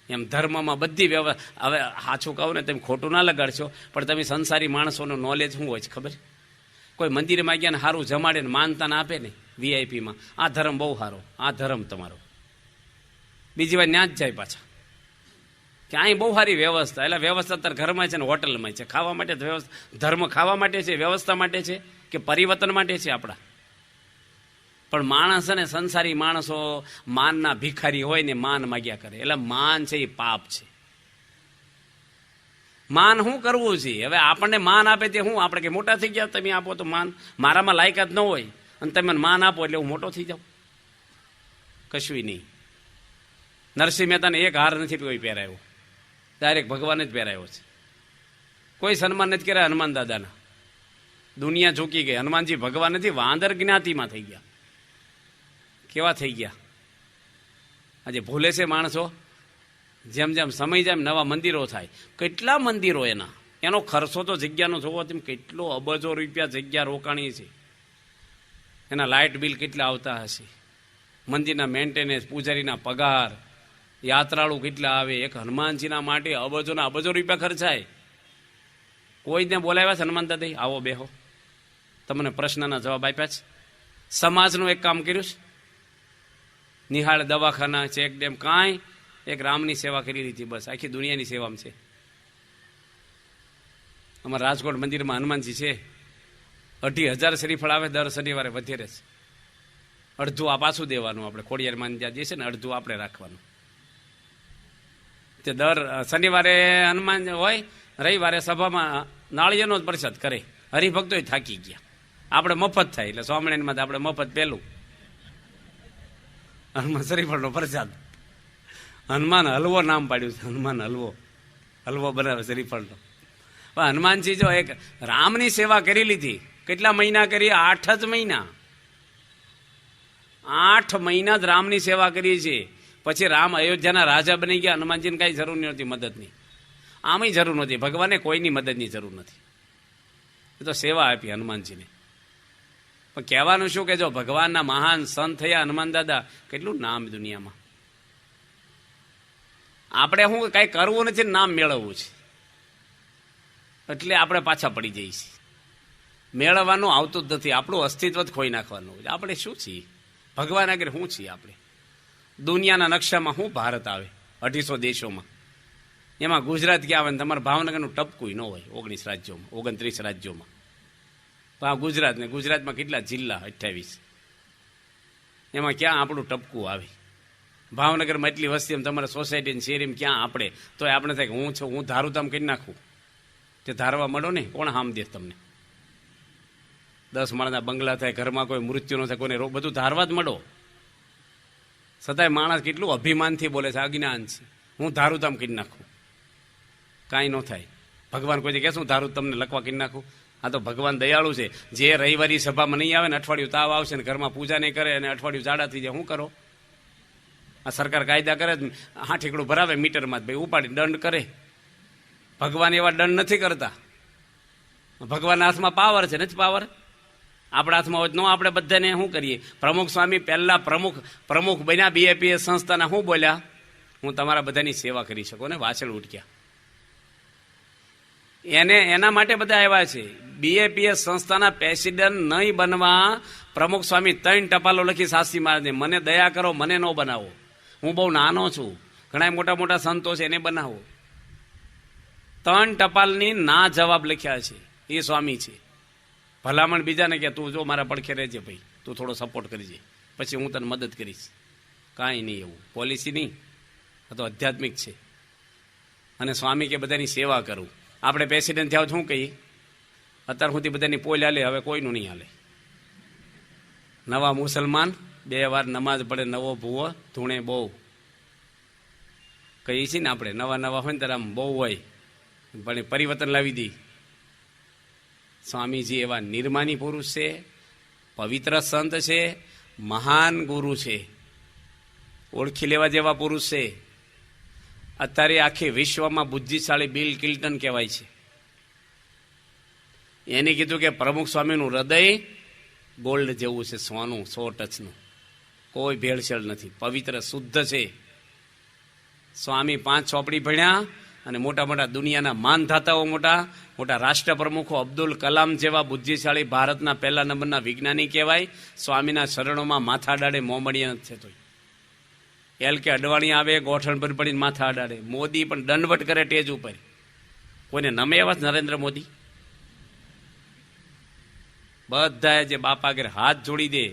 એમ ધર્મમાં બધી વ્યવસ્થા. હવે સાચું કહું ને, તમે ખોટું ના લગાડશો, પણ તમે સંસારી માણસોનું નોલેજ શું હોય છે ખબર? કોઈ મંદિરમાં ગયા ને સારું જમાડે ને માનતા ના આપે ને વીઆઈપીમાં, આ ધર્મ બહુ સારો, આ ધર્મ તમારો. બીજી વાર ત્યાં જ જાય પાછા કે અહીં બહુ સારી વ્યવસ્થા. એટલે વ્યવસ્થા અત્યારે ઘરમાં છે ને હોટલમાં છે. ખાવા માટે વ્યવસ્થા, ધર્મ ખાવા માટે છે, વ્યવસ્થા માટે છે કે પરિવર્તન માટે છે આપણા? પણ માણસ અને સંસારી માણસો માનના ભિખારી હોય ને માન માગ્યા કરે. એટલે માન છે એ પાપ છે. માન શું કરવું છે? હવે આપણને માન આપે તે શું? આપણે કે મોટા થઈ ગયા, તમે આપો તો માન. મારામાં લાયકાત ન હોય અને તમે માન આપો એટલે હું મોટો થઈ જાઉં? કશું નહીં. નરસિંહ મહેતાને એક હાર નથી કોઈ પહેરાયો, ડાયરેક્ટ ભગવાન જ પહેરાયો છે. કોઈ સન્માન નથી કર્યા હનુમાન દાદાના. દુનિયા ઝૂકી ગઈ. હનુમાનજી ભગવાન નથી, વાંદર જ્ઞાતિમાં થઈ ગયા. કેવા થઈ ગયા? આજે ભૂલે છે માણસો. જેમ જેમ સમય જાય નવા મંદિરો થાય. કેટલા મંદિરો એનો ખર્ચો તો જગ્યાનો જોવો તેમ કેટલો અબજો રૂપિયા જગ્યા રોકાણી છે. એના લાઇટ બિલ કેટલા આવતા હશે, મંદિરના મેન્ટેનન્સ, પૂજારીના પગાર, યાત્રાળુ કેટલા આવે. એક હનુમાનજીના માટે અબજોના અબજો રૂપિયા ખર્ચાય. કોઈને બોલાવ્યા છે હનુમાન દાદા, આવો બેહો, તમને પ્રશ્નના જવાબ આપ્યા છે. સમાજનું એક કામ કર્યું છે, નિહાળ દવાખાના, ચેક ડેમ, કાંઈ એક રામની સેવા કરી લીધી, બસ. આખી દુનિયાની સેવામાં છે. અમારા રાજકોટ મંદિરમાં હનુમાનજી છે, 2,500 શ્રીફળ આવે દર શનિવારે, વધેરે છે. અડધું આ પાછું દેવાનું આપણે ખોડિયારમાં જ્યાં જે છે ને, અડધું આપણે રાખવાનું. તે દર શનિવારે હનુમાન હોય, રવિવારે સભામાં નાળિયેરનો જ પ્રસાદ કરે. હરિભક્તો થાકી ગયા. આપણે મફત થાય એટલે સ્વામિનારાયણમાં આપણે મફત પેલું હનુમાન શ્રીફળનો પ્રસાદ. હનુમાન હલવો નામ પાડ્યું છે, હનુમાન હલવો. હલવો બનાવે શ્રીફળનો. હનુમાનજી જો એક રામની સેવા કરી લીધી. કેટલા મહિના કરી? 8 જ મહિના. 8 મહિના જ રામની સેવા કરી છે. પછી રામ અયોધ્યાના રાજા બની ગયા. હનુમાનજીને કાંઈ જરૂર નહોતી મદદની, આમય જરૂર નહોતી. ભગવાને કોઈની મદદની જરૂર નથી. એ તો સેવા આપી હનુમાનજીને. પણ કહેવાનું શું કે જો ભગવાનના મહાન સંત થયા હનુમાન દાદા, કેટલું નામ દુનિયામાં. આપણે શું કાંઈ કરવું નથી, નામ મેળવવું છે. એટલે આપણે પાછા પડી જઈએ છીએ. મેળવવાનું આવતું જ નથી. આપણું અસ્તિત્વ જ ખોઈ નાખવાનું. આપણે શું છીએ? ભગવાન આગળ શું છીએ આપણે? દુનિયાના નકશામાં શું ભારત આવે? 250 દેશોમાં. એમાં ગુજરાત ક્યાં આવે ને? તમારા ભાવનગરનું ટપકું ન હોય. 19 રાજ્યોમાં, 29 રાજ્યોમાં. તો આ ગુજરાત ને ગુજરાતમાં કેટલા જિલ્લા? 28. એમાં ક્યાં આપણું ટપકું આવે? ભાવનગરમાં એટલી વસ્તી, એમ તમારા સોસાયટી શેરીમાં ક્યાં આપણે? તો આપણે થાય કે હું છું, હું ધારું તામ કરી નાખું. તે ધારવા મળો ને, કોણ હામ દે તમને? 10 માળના બંગલા થાય, ઘરમાં કોઈ મૃત્યુ ન થાય, કોઈને બધું ધારવા જ મળો. છતાંય માણસ કેટલું અભિમાનથી બોલે છે, અજ્ઞાન છે. હું ધારું તામ કરી નાખું. કાંઈ ન થાય. ભગવાન કોઈ કહે શું ધારું તમને લખવા કરી નાખું? આ તો ભગવાન દયાળુ છે. જે રવિવારી સભામાં નહીં આવે ને, અઠવાડિયું તાવ આવશે ને ઘરમાં પૂજા નહીં કરે અને અઠવાડિયું જાડા થઈ જાય, શું કરો? આ સરકાર કાયદા કરે, હા ઠીકડું ભરાવે મીટરમાં જ, ભાઈ ઉપાડી દંડ કરે. ભગવાન એવા દંડ નથી કરતા. ભગવાનના હાથમાં પાવર છે, નથી પાવર? આપણા હાથમાં હોય ન આપણે બધાને શું કરીએ? પ્રમુખ સ્વામી પહેલા પ્રમુખ બન્યા બીએપીએસ સંસ્થાના, શું બોલ્યા? હું તમારા બધાની સેવા કરી શકું ને વાછળ ઉઠ્યા. એના માટે બધા આવ્યા છે. બીએપીએસ સંસ્થાના પ્રેસિડેન્ટ નહીં બનવા પ્રમુખ સ્વામી 3 ટપાલો લખી શાસ્ત્રી મહારાજને, મને દયા કરો, મને ન બનાવો, હું બહુ નાનો છું, ઘણા મોટા મોટા સંતો છે એને બનાવો. 3 ટપાલની ના જવાબ લખ્યા છે. એ સ્વામી છે. ભલામણ બીજાને કે તું જો મારા પડખે રહેજે ભાઈ, તું થોડો સપોર્ટ કરજે, પછી હું તને મદદ કરીશ. કાંઈ નહીં, એવું પોલિસી નહીં, આ તો આધ્યાત્મિક છે. અને સ્વામી કે બધાની સેવા કરું. આપણે પ્રેસિડેન્ટ થયા શું કહીએ? અત્યાર સુધી બધાની પોલ હાલે, હવે કોઈનું નહીં હાલે. નવા મુસલમાન 2 વાર નમાઝ પડે, નવો ભૂવો ધૂણે બહુ કહીએ છીએ ને આપણે. નવા હોય ને ત્યારે આમ બહુ હોય, પણ પરિવર્તન લાવી દી. સ્વામીજી એવા નિર્માની પુરુષ છે, પવિત્ર સંત છે, મહાન ગુરુ છે, ઓળખી લેવા જેવા પુરુષ છે. અત્યારે આખી વિશ્વમાં બુદ્ધિશાળી બિલ ક્લિન્ટન કહેવાય છે. એને કીધું કે પ્રમુખ સ્વામીનું હૃદય ગોલ્ડ જેવું છે, સોનું, 100 ટચનું, કોઈ ભેળસેળ નથી, પવિત્ર શુદ્ધ છે. સ્વામી 5 ચોપડી ભણ્યા અને મોટા મોટા દુનિયાના માનધાતાઓ, મોટા મોટા રાષ્ટ્ર પ્રમુખો, અબ્દુલ કલામ જેવા બુદ્ધિશાળી ભારતના 1 નંબરના વિજ્ઞાની કહેવાય. સ્વામીના શરણોમાં માથા અડાડે, મોમડિયા નથી થતો. એલ કે અડવાણી આવે, ગોઠણ પર પડીને માથા અડાડે. મોદી પણ દંડવટ કરે ટેજ ઉપર. કોઈને નમે એવા નરેન્દ્ર મોદી? બધા જે બાપા આગળ હાથ જોડી દે,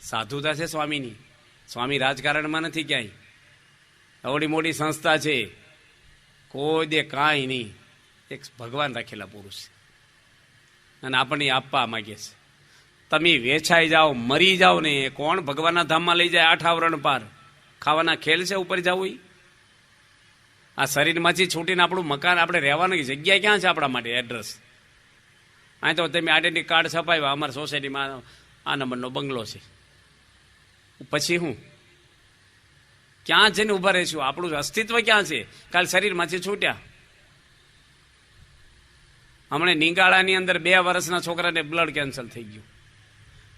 સાધુતા છે સ્વામીની. સ્વામી રાજકારણમાં નથી ક્યાંય, અવડી મોટી સંસ્થા છે, કોઈ દે કાંઈ નહીં. એક ભગવાન રાખેલા પુરુષ છે અને આપણને આપવા માગે છે. તમે વેચાઈ જાઓ, મરી જાઓ ને કોણ ભગવાનના ધામમાં લઈ જાય? 8 આવરણ પાર ખાવાના ખેલ છે ઉપર જવું? આ શરીરમાંથી છૂટીને આપણું મકાન, આપણે રહેવાની જગ્યા ક્યાં છે આપણા માટે? એડ્રેસ અહીં તો તમે આઈડેન્ટિટી કાર્ડ છપાવ્યા, અમારા સોસાયટીમાં આ નંબરનો બંગલો છે, પછી હું ક્યાં જઈને ઉભા રહીશું? આપણું અસ્તિત્વ ક્યાં છે? કાલ શરીરમાંથી છૂટ્યા. હમણાં નિંગાળાની અંદર 2 વર્ષના છોકરાને બ્લડ કેન્સર થઈ ગયું.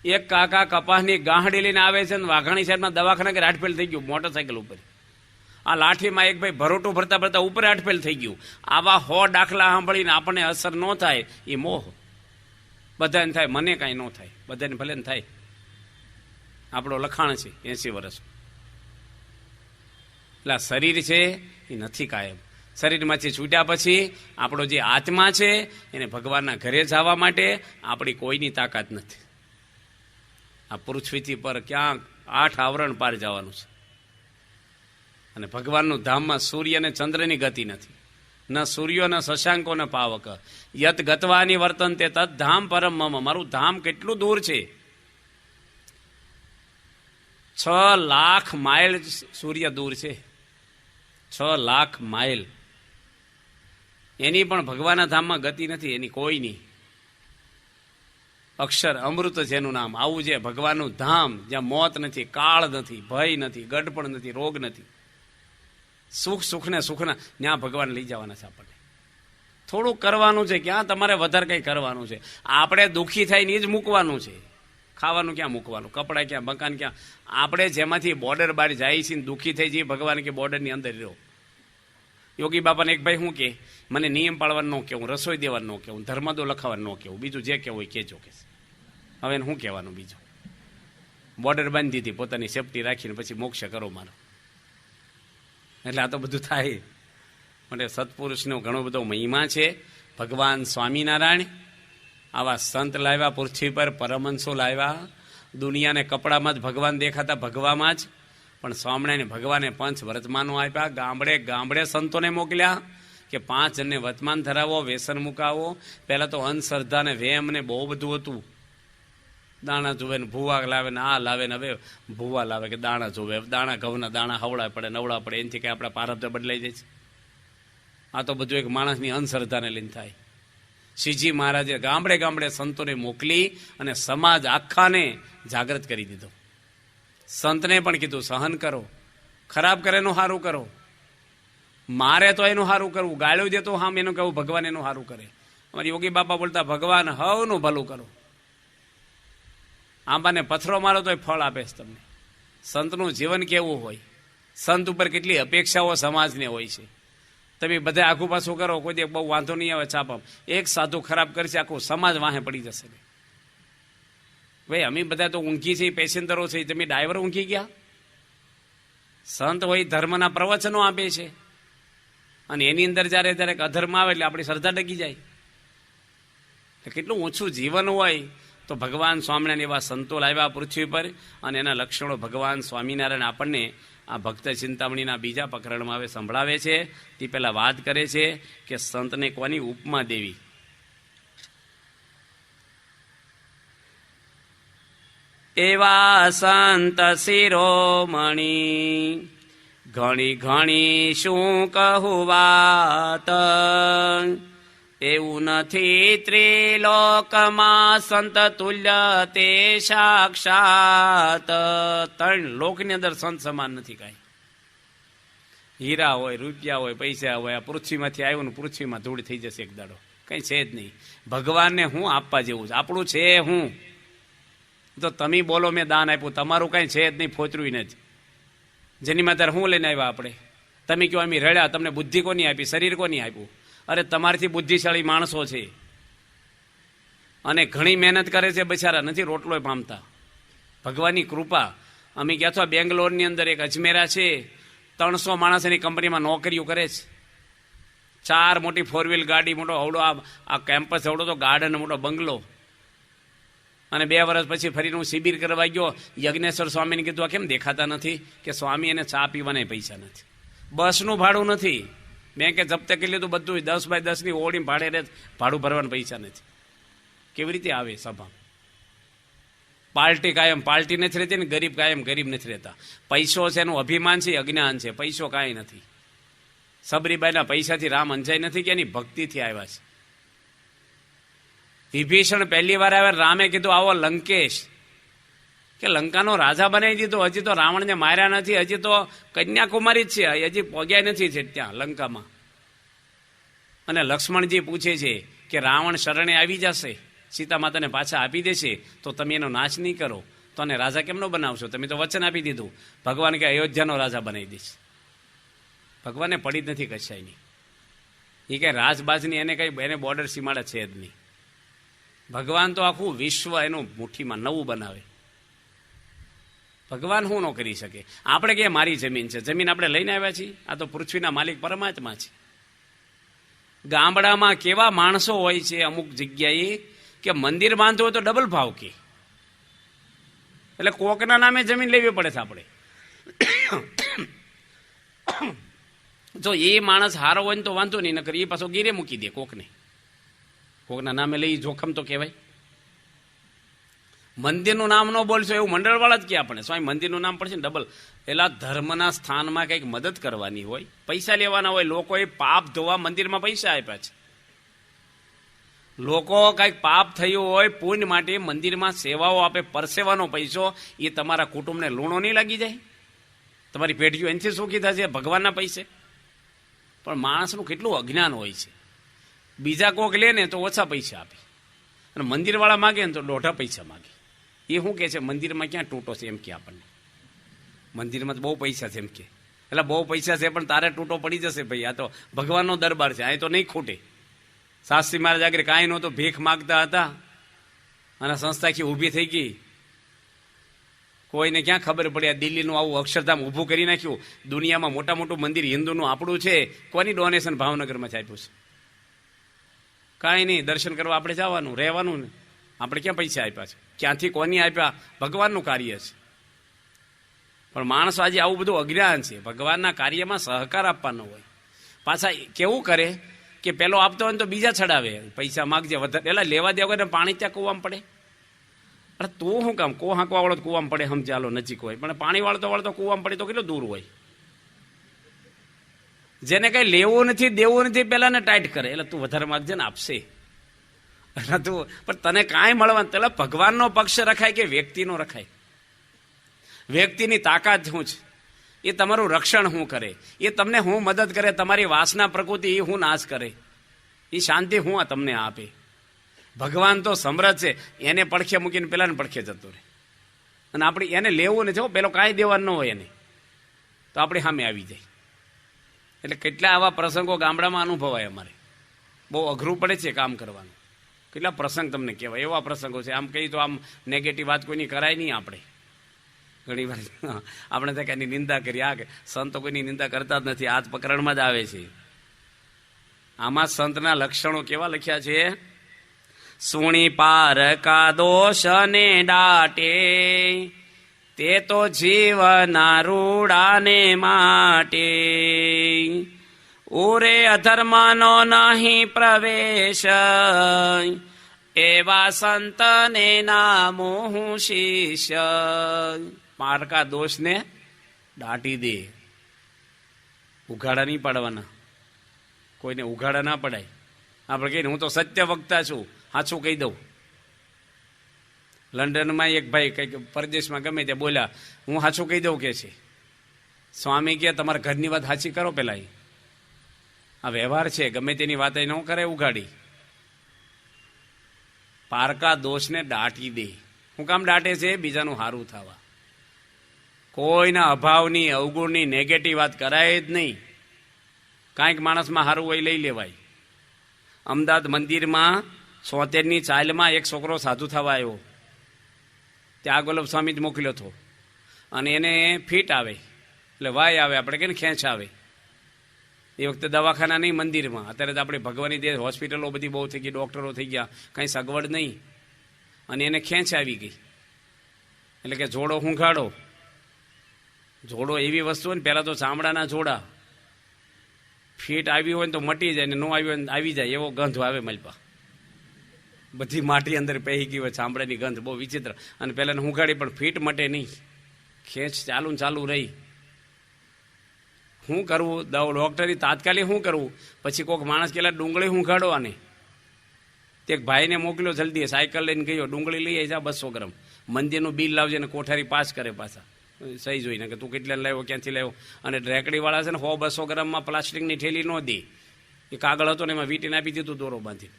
એક કાકા કપાસની ગાંહડી લઈને આવે છે ને વાઘાણી સાઈડમાં દવાખાના કે હાટફેલ થઈ ગયું મોટરસાયકલ ઉપર. આ લાઠીમાં એક ભાઈ ભરોટું ભરતા ભરતા ઉપર હાટફેલ થઈ ગયું. આવા 100 દાખલા સાંભળીને આપણને અસર ન થાય એ મોહ. બધાને થાય, મને કાંઈ ન થાય, બધાને ભલે ને થાય. આપણો લખાણ છે 80 વર્ષ. એટલે શરીર છે એ નથી કાયમ. શરીરમાંથી છૂટ્યા પછી આપણો જે આત્મા છે એને ભગવાનના ઘરે જવા માટે આપણી કોઈની તાકાત નથી. આ પૃથ્વીથી પર ક્યાં 8 આવરણ પાર જવાનું છે. અને ભગવાનનું ધામમાં સૂર્ય અને ચંદ્રની ગતિ નથી, ન સૂર્યો ન શશાંકો ન પાવક. યત ગતવાની વર્તન તે તદ ધામ પરમ મમ. મારું ધામ કેટલું દૂર છે? 6 લાખ માઇલ સૂર્ય દૂર છે. 6 લાખ માઇલ. એની પણ ભગવાનના ધામમાં ગતિ નથી, એની કોઈ નહીં. અક્ષર અમૃત જેનું નામ. આવું છે ભગવાનનું ધામ, જ્યાં મોત નથી, કાળ નથી, ભય નથી, ગડપણ નથી, રોગ નથી. સુખના ત્યાં ભગવાન લઈ જવાના છે આપણને. થોડુંક કરવાનું છે, ક્યાં તમારે વધારે કંઈ કરવાનું છે? આપણે દુઃખી થઈને જ મૂકવાનું છે. ખાવાનું ક્યાં મૂકવાનું, કપડાં ક્યાં, મકાન ક્યાં? આપણે જેમાંથી બોર્ડર બહાર જાય છે ને દુઃખી થઈ જઈએ, ભગવાન કે બોર્ડરની અંદર રહો. યોગી બાપાને એક ભાઈ શું કે, મને નિયમ પાળવાનું ન કહેવું, રસોઈ દેવાનું ન કહેવું, ધર્મદો લખાવાનું ન કહેવું, બીજું જે કહેવું હોય કહેજો કે. હવે એને શું કહેવાનું બીજું? બોર્ડર બાંધી દીધી પોતાની સેફટી રાખીને, પછી મોક્ષ કરો મારો. એટલે આ તો બધું થાય. માટે સત્પુરુષનો ઘણો બધો મહિમા છે. ભગવાન સ્વામિનારાયણ આવા સંત લાવ્યા પૃથ્વી પર, પરમહંસો લાવ્યા. દુનિયાને કપડામાં જ ભગવાન દેખાતા, ભગવામાં જ. પણ સ્વામિનારાયણ ભગવાને 5 વર્તમાનો આપ્યા. ગામડે ગામડે સંતોને મોકલ્યા કે 5 જણને વર્તમાન ધરાવો, વ્યસન મુકાવો. પહેલાં તો અંધશ્રદ્ધા ને વેમ ને બહુ બધું હતું. દાણા જોવે ને ભૂવા લાવે ને આ લાવે ને, હવે ભૂવા લાવે કે દાણા જોવે. દાણા ઘઉંના દાણા હવડા પડે, નવડા પડે, એનાથી કંઈ આપણા પારબ્ધ બદલાઈ જાય છે? આ તો બધું એક માણસની અંધશ્રદ્ધાને લઈને થાય. શ્રીજી મહારાજે ગામડે ગામડે સંતોને મોકલી અને સમાજ આખાને જાગૃત કરી દીધો. સંતને પણ કીધું સહન કરો, ખરાબ કરે એનું સારું કરો, મારે તો એનું સારું કરવું, ગાળ્યું દે તો હામ એનું કહેવું ભગવાન એનું સારું કરે. અમારી યોગી બાપા બોલતા ભગવાન હવનું ભલું કરો. આંબાને પથરો મારો તોય ફળ આપે છે તમને. સંતનું જીવન કેવું હોય, સંત ઉપર કેટલી અપેક્ષાઓ સમાજને હોય છે. તમે બધા આખું પાછું કરો, કોઈ દે બહુ વાંધો નહીં આવે છાપમ, એક સાધુ ખરાબ કરશે આખું સમાજ વાહે પડી જશે. ભાઈ અમે બધા તો ઊંઘી છે, પેસેન્જરો છે, તમે ડ્રાઈવર ઊંઘી ગયા? સંત હોય ધર્મના પ્રવચનો આપે છે, અને એની અંદર જ્યારે અધર્મ આવે એટલે આપણી શ્રદ્ધા ડગી જાય. કેટલું ઓછું જીવન હોય. તો ભગવાન સ્વામિનારાયણ એવા સંતો લાવ્યા પૃથ્વી પર, અને એના લક્ષણો ભગવાન સ્વામિનારાયણ આપણને આ ભક્ત ચિંતામણીના બીજા પ્રકરણમાં હવે સંભળાવે છે. તે પહેલા વાત કરે છે કે સંતને કોની ઉપમા દેવી. એવા સંત શિરોમણી ઘણી ઘણી શું કહું વાત, એવું નથી ત્રિલોકમાં સંત તુલ્ય તે સાક્ષાત. ત્રણ લોકની અંદર સંત સમાન નથી કાંઈ. હીરા હોય, રૂપિયા હોય, પૈસા હોય, આ પૃથ્વીમાંથી આવ્યું ને પૃથ્વીમાં ધૂળ થઈ જશે એક દાડો. કંઈ છે જ નહીં. ભગવાનને હું આપવા જેવું છે? આપણું છે હું? તો તમે બોલો મેં દાન આપ્યું, તમારું કાંઈ છે જ નહીં, ફોતરું નથી. જેની માં હું લઈને આવ્યા આપણે? તમે કહો અમે રડ્યા, તમને બુદ્ધિ કોની આપી, શરીર કોની આપ્યું? અરે તમારથી બુદ્ધિશાળી માણસો છે, અને ઘણી મહેનત કરે છે, બિચારા નથી રોટલો પામતા. ભગવાનની કૃપા. અમે ગયા છો બેંગ્લોરની અંદર એક અજમેરા છે, 300 માણસ એની કંપનીમાં નોકરીઓ કરે છે. 4 મોટી 4 વ્હીલ ગાડી, મોટો અવડો આ કેમ્પસ, અવડો તો ગાર્ડન, મોટો બંગલો. અને 2 વર્ષ પછી ફરીને હું શિબિર કરવા ગયો. યજ્ઞેશ્વર સ્વામીને કીધું આ કેમ દેખાતા નથી? કે સ્વામી એને ચા પીવાના પૈસા નથી, બસનું ભાડું નથી, બેંકે જપ્ત કરી લીધું બધું, 10 બાય 10ની ઓળી ભાડે રહે, ભાડું ભરવાના પૈસા નથી. કેવી રીતે આવે સભા? પાર્ટી કાયમ પાર્ટી નથી રહેતી ને ગરીબ કાયમ ગરીબ નથી રહેતા. પૈસો છે એનું અભિમાન છે, અજ્ઞાન છે. પૈસો કાંઈ નથી. સબરીબાઈના પૈસાથી રામ અંજાય નથી કે એની ભક્તિથી આવ્યા છે. વિભીષણ પહેલી વાર આવ્યા, રામે કીધું આવો લંકેશ, કે લંકાનો રાજા બનાવી દીધો. હજી તો રાવણને માર્યા નથી, હજી તો કન્યાકુમારી જ છે, હજી પહોંચ્યા નથી છે ત્યાં લંકામાં. અને લક્ષ્મણજી પૂછે છે કે રાવણ શરણે આવી જશે, સીતા માતાને પાછા આપી દેશે, તો તમે એનો નાશ નહીં કરો તો અને રાજા કેમનો બનાવશો? તમે તો વચન આપી દીધું. ભગવાન કે અયોધ્યાનો રાજા બનાવી દઈશ. ભગવાનને પડી જ નથી કશાયની. એ કઈ રાજબાજની એને કઈ એને બોર્ડર સીમાડા છે જ નહીં. ભગવાન તો આખું વિશ્વ એનું મુઠ્ઠીમાં નવું બનાવે. ભગવાન શું ન કરી શકે? આપણે કે મારી જમીન છે, જમીન આપણે લઈને આવ્યા છીએ? આ તો પૃથ્વીના માલિક પરમાત્મા છે. ગામડામાં કેવા માણસો હોય છે અમુક જગ્યાએ કે મંદિર બાંધવું હોય તો ડબલ ભાવ કે, એટલે કોકના નામે જમીન લેવી પડે છે આપણે. જો એ માણસ હારો હોય ને તો વાંધો નહીં, નકર એ પાછો ગીરે મૂકી દે કોકને. કોકના નામે લઈ જોખમ તો કહેવાય. મંદિરનું નામ ન બોલશો એવું મંડળવાળા જ કે આપણે સ્વામી મંદિરનું નામ પડશે ને ડબલ. પેલા ધર્મના સ્થાનમાં કંઈક મદદ કરવાની હોય, પૈસા લેવાના હોય. લોકોએ પાપ ધોવા મંદિરમાં પૈસા આપ્યા છે. લોકો કંઈક પાપ થયું હોય પુણ્ય માટે મંદિરમાં સેવાઓ આપે, પરસેવાનો પૈસો, એ તમારા કુટુંબને લૂણો નહીં લાગી જાય? તમારી પેઢીઓ એનાથી સુખી થશે ભગવાનના પૈસે? પણ માણસનું કેટલું અજ્ઞાન હોય છે. બીજા કોક લે ને તો ઓછા પૈસા આપે, અને મંદિરવાળા માગે ને તો દોઢા પૈસા માગે. એ શું કહે છે? મંદિરમાં ક્યાં તૂટો છે એમ કે આપણને. મંદિરમાં તો બહુ પૈસા છે એમ કે. એટલે બહુ પૈસા છે પણ તારે તૂટો પડી જશે ભાઈ, આ તો ભગવાનનો દરબાર છે, અહીં તો નહીં ખૂટે. શાસ્ત્રી મહારાજ આગળ કાંઈ નહોતું, ભીખ માગતા હતા અને સંસ્થા આખી ઊભી થઈ ગઈ. કોઈને ક્યાં ખબર પડી આ દિલ્હીનું આવું અક્ષરધામ ઊભું કરી નાખ્યું. દુનિયામાં મોટા મોટું મંદિર હિન્દુનું આપણું છે, કોની ડોનેશન ભાવનગરમાંથી આપ્યું છે? કાંઈ નહીં, દર્શન કરવા આપણે જવાનું, રહેવાનું ને. આપણે ક્યાં પૈસા આપ્યા છે? ક્યાંથી કોની આપ્યા? ભગવાનનું કાર્ય છે. પણ માણસ આજે આવું બધું અજ્ઞાન છે. ભગવાનના કાર્યમાં સહકાર આપવાનો હોય. પાછા કેવું કરે કે પેલો આપતો હોય ને તો બીજા ચડાવે, પૈસા માગજે વધારે. પેલા લેવા દેવા ને પાણી ત્યાં કૂવામાં પડે. અરે તું શું કામ? કો હાંકવા વાળો કૂવામાં પડે, સમજાલો નજીક હોય, પણ પાણી વાળતો વાળતો કૂવામાં પડે તો કેટલો દૂર હોય. જેને કઈ લેવું નથી દેવું નથી પેલા ને ટાઈટ કરે, એટલે તું વધારે માગજે ને આપશે. એટલે તું પણ તને કાંઈ મળવાનું? એટલે ભગવાનનો પક્ષ રખાય કે વ્યક્તિનો રખાય? વ્યક્તિની તાકાત શું છે? એ તમારું રક્ષણ શું કરે? એ તમને હું મદદ કરે? તમારી વાસના પ્રકૃતિ એ હું નાશ કરે? એ શાંતિ હું તમને આપે? ભગવાન તો સમૃદ્ધ છે, એને પડખે મૂકીને પેલાને પડખે જતો રહે. અને આપણે એને લેવું ને જો પેલો કાંઈ દેવાનું ન હોય એને, તો આપણે સામે આવી જાય. એટલે કેટલા આવા પ્રસંગો ગામડામાં અનુભવાય અમારે. બહુ અઘરું પડે છે કામ કરવાનું. કેટલા પ્રસંગ તમને કહેવાય, એવા પ્રસંગો છે. આમ કહી તો આમ નેગેટિવ વાત કોઈની કરાય નહીં. આપણે ઘણી વાર આપણે થાય કે એની નિંદા કરી, આ કે સંતો કોઈની નિંદા કરતા જ નથી, આ જ પ્રકરણમાં જ આવે છે. આમાં સંતના લક્ષણો કેવા લખ્યા છે? સુણી પારકા દોષ ને દાટે, તે તો જીવના રૂડાને માટે. ઉરે અધર્મનો નહીં પ્રવેશ, એવા સંતને નામો હું શિષ્ય. પારકા દોષને દાટી દે. ઉઘાડા નહીં પાડવાના, કોઈને ઉઘાડા ના પડાય. આપણે કહીને હું તો સત્ય વક્તા છું, સાચું કહી દઉં. લંડનમાં એક ભાઈ કંઈક પરદેશમાં ગમે તે બોલ્યા, હું સાચું કહી દઉં કે છે. સ્વામી કે તમારા ઘરની વાત સાચી કરો પેલા. આ વ્યવહાર છે, ગમે તેની વાત ન કરે ઉઘાડી. પારકા દોષને દાટી દે. હું કામ દાટે છે? બીજાનું સારું થવા. કોઈના અભાવની, અવગુણની, નેગેટિવ વાત કરાય જ નહીં. કાંઈક માણસમાં સારું હોય લઈ લેવાય. અમદાવાદ મંદિરમાં 76ની ચાલમાં એક છોકરો સાધુ થવા આવ્યો. ત્યાં ગોલબ સ્વામી જ મોકલ્યો હતો. અને એને ફીટ આવે એટલે વાય આવે, આપણે કે ખેંચ આવે. એ વખતે દવાખાના નહીં, મંદિરમાં. અત્યારે તો આપણે ભગવાનની દે હોસ્પિટલો બધી બહુ થઈ ગઈ, ડૉક્ટરો થઈ ગયા, કાંઈ સગવડ નહીં. અને એને ખેંચ આવી ગઈ. એટલે કે જોડો હુંઘાડો. જોડો એવી વસ્તુ હોય ને, પહેલાં તો ચામડાના જોડા. ફીટ આવી હોય ને તો મટી જાય, ને ન આવી હોય ને આવી જાય, એવો ગંધ આવે મલપા. બધી માટી અંદર પહેરી ગઈ હોય, ચામડાની ગંધ બહુ વિચિત્ર. અને પહેલાં હુંઘાડી પણ ફીટ મટે નહીં, ખેંચ ચાલુ ને ચાલુ રહી. શું કરવું? ડૉક્ટરી તાત્કાલિક શું કરવું? પછી કોઈક માણસ કેટલા ડુંગળી હુંઘાડો. આને તે એક ભાઈને મોકલ્યો જલ્દી, સાયકલ લઈને ગયો, ડુંગળી લઈ આવી જા 200 ગ્રામ, મંદિરનું બિલ લાવજે ને કોઠારી પાસ કરે પાછા સહી જોઈને કે તું કેટલા લાવ્યો, ક્યાંથી લાવ્યો. અને રેકડીવાળા છે ને 100-200 ગ્રામમાં પ્લાસ્ટિકની થેલી ન દે. એ કાગળ હતો ને એમાં વીટીને આપી દીધું દોરો બાંધીને.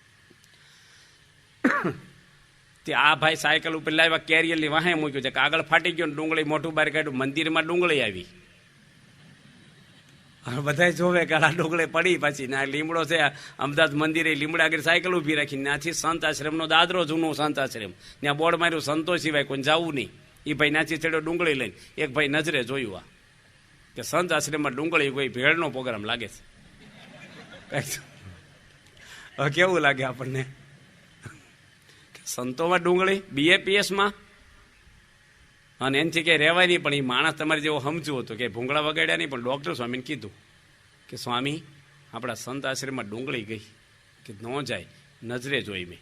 તે આ ભાઈ સાયકલ ઉપર લાવ્યા, કેરિયરની વાહે મૂક્યું છે, કાગળ ફાટી ગયો ને ડુંગળી મોઢું બહાર કાઢ્યું, મંદિરમાં ડુંગળી આવી. હવે બધા જોવે કે આ ડુંગળી પડી પાછી. ને આ લીમડો છે, અમદાવાદ મંદિરે લીમડા આગળ સાયકલ ઊભી રાખી. ત્યાંથી સંત આશ્રમનો દાદરો, જૂનો સંત આશ્રમ, ત્યાં બોર્ડ માર્યું સંતો સિવાય કોઈ જવું નહીં. એ ભાઈ નાચી ચડ્યો ડુંગળી લઈને. એક ભાઈ નજરે જોયું આ કે સંત આશ્રમમાં ડુંગળી, કોઈ ભેળનો પ્રોગ્રામ લાગે છે. હવે કેવું લાગે આપણને? સંતોમાં ડુંગળી, BAPSમાં. અને એનથી કંઈ રહેવાય નહીં. પણ એ માણસ તમારે જેવો સમજવું હતું કે ભૂંગળા વગાડ્યા નહીં, પણ ડૉક્ટર સ્વામીને કીધું કે સ્વામી આપણા સંત આશ્રમમાં ડુંગળી ગઈ, કે ન જાય, નજરે જોઈ મેં.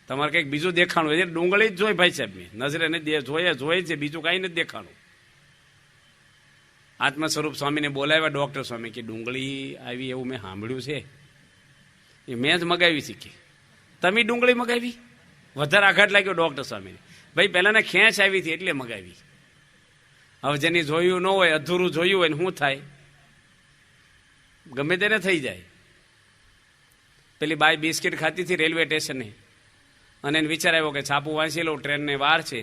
તમારે કંઈક બીજું દેખાણું હોય, ડુંગળી જ જોઈ ભાઈ સાહેબ મેં, નજરે નથી જોઈ છે, બીજું કાંઈ નથી દેખાણું. આત્મ સ્વરૂપ સ્વામીને બોલાવ્યા ડૉક્ટર સ્વામી કે ડુંગળી આવી એવું મેં સાંભળ્યું છે, એ મેં જ મગાવી શીખી. તમે ડુંગળી મગાવી? વધારે આઘાત લાગ્યો ડૉક્ટર સ્વામીને. ભાઈ પહેલાંને ખેંચ આવી હતી એટલે મગાવી. હવે જેની જોયું ન હોય, અધૂરું જોયું હોય ને શું થાય? ગમે તેને થઈ જાય. પેલી બાઈ બિસ્કિટ ખાતી હતી રેલવે સ્ટેશને, અને એને વિચાર આવ્યો કે છાપું વાંચી લઉં, ટ્રેનને વાર છે.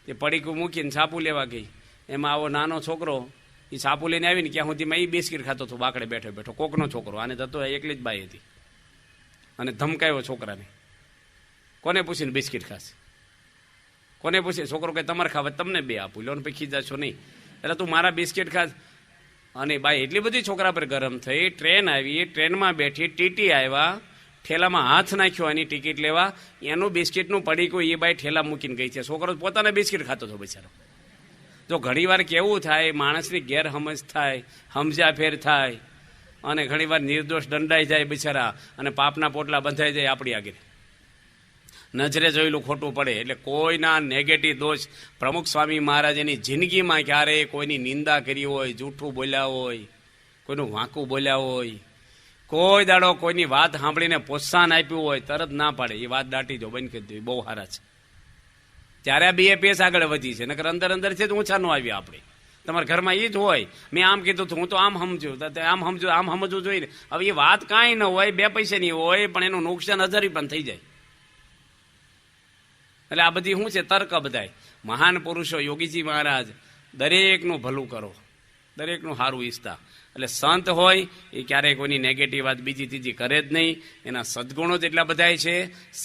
એ પડીકું મૂકીને છાપું લેવા ગઈ. એમાં આવો નાનો છોકરો એ છાપું લઈને આવીને ક્યાં સુધીમાં એ બિસ્કિટ ખાતો હતો, બાકડે બેઠો બેઠો. કોકનો છોકરો, આને થતો એકલી જ બાઈ હતી. અને ધમકાયો છોકરાને. કોને પૂછીને બિસ્કિટ ખાશે? કોને પૂછે? છોકરો કે તમારે ખાવા, તમને બે આપું, લોન પૈકી જશો નહીં, એટલે તું મારા બિસ્કિટ ખાસ. અને બાઈ એટલી બધી છોકરા પર ગરમ થઈ. ટ્રેન આવી, ટ્રેનમાં બેઠી, ટીટી આવ્યા, ઠેલામાં હાથ નાખ્યો એની ટિકિટ લેવા, એનું બિસ્કિટનું પડીકું એ બાઈ ઠેલા મૂકીને ગઈ છે. છોકરો પોતાના બિસ્કિટ ખાતો હતો બિચારો. જો ઘણીવાર કેવું થાય, માણસની ગેરસમજ થાય, સમજાફેર થાય, અને ઘણીવાર નિર્દોષ દંડાઈ જાય બિચારા, અને પાપના પોટલા બંધાઈ જાય આપણી આગળ. નજરે જોયેલું ખોટું પડે. એટલે કોઈના નેગેટિવ દોષ, પ્રમુખ સ્વામી મહારાજની જિંદગીમાં ક્યારેય કોઈની નિંદા કરી હોય, જૂઠું બોલ્યા હોય, કોઈનું વાંકું બોલ્યા હોય, કોઈ દાડો કોઈની વાત સાંભળીને પ્રોત્સાહન આપ્યું હોય, તરત ના પાડે, એ વાત દાટી દો, બંધ કરી દો, બહુ સારા છે. ત્યારે આ BAPS આગળ વધી છે. નકર અંદર અંદર છે તો ઊંચા ન આવ્યા આપણે. તમારા ઘરમાં એ જ હોય, મેં આમ કીધું હતું, હું તો આમ સમજ્યું, આમ સમજવું જોઈએ. હવે એ વાત કાંઈ ન હોય, 2 પૈસાની હોય, પણ એનું નુકસાન 1000 પણ થઈ જાય. એટલે આ બધી શું છે? તર્ક બધાય. મહાન પુરુષો યોગીજી મહારાજ દરેકનું ભલું કરો, દરેકનું સારું ઈચ્છતા. એટલે સંત હોય એ ક્યારેય કોઈની નેગેટિવ વાત બીજી ત્રીજી કરે જ નહીં. એના સદગુણો જ એટલા બધાય છે.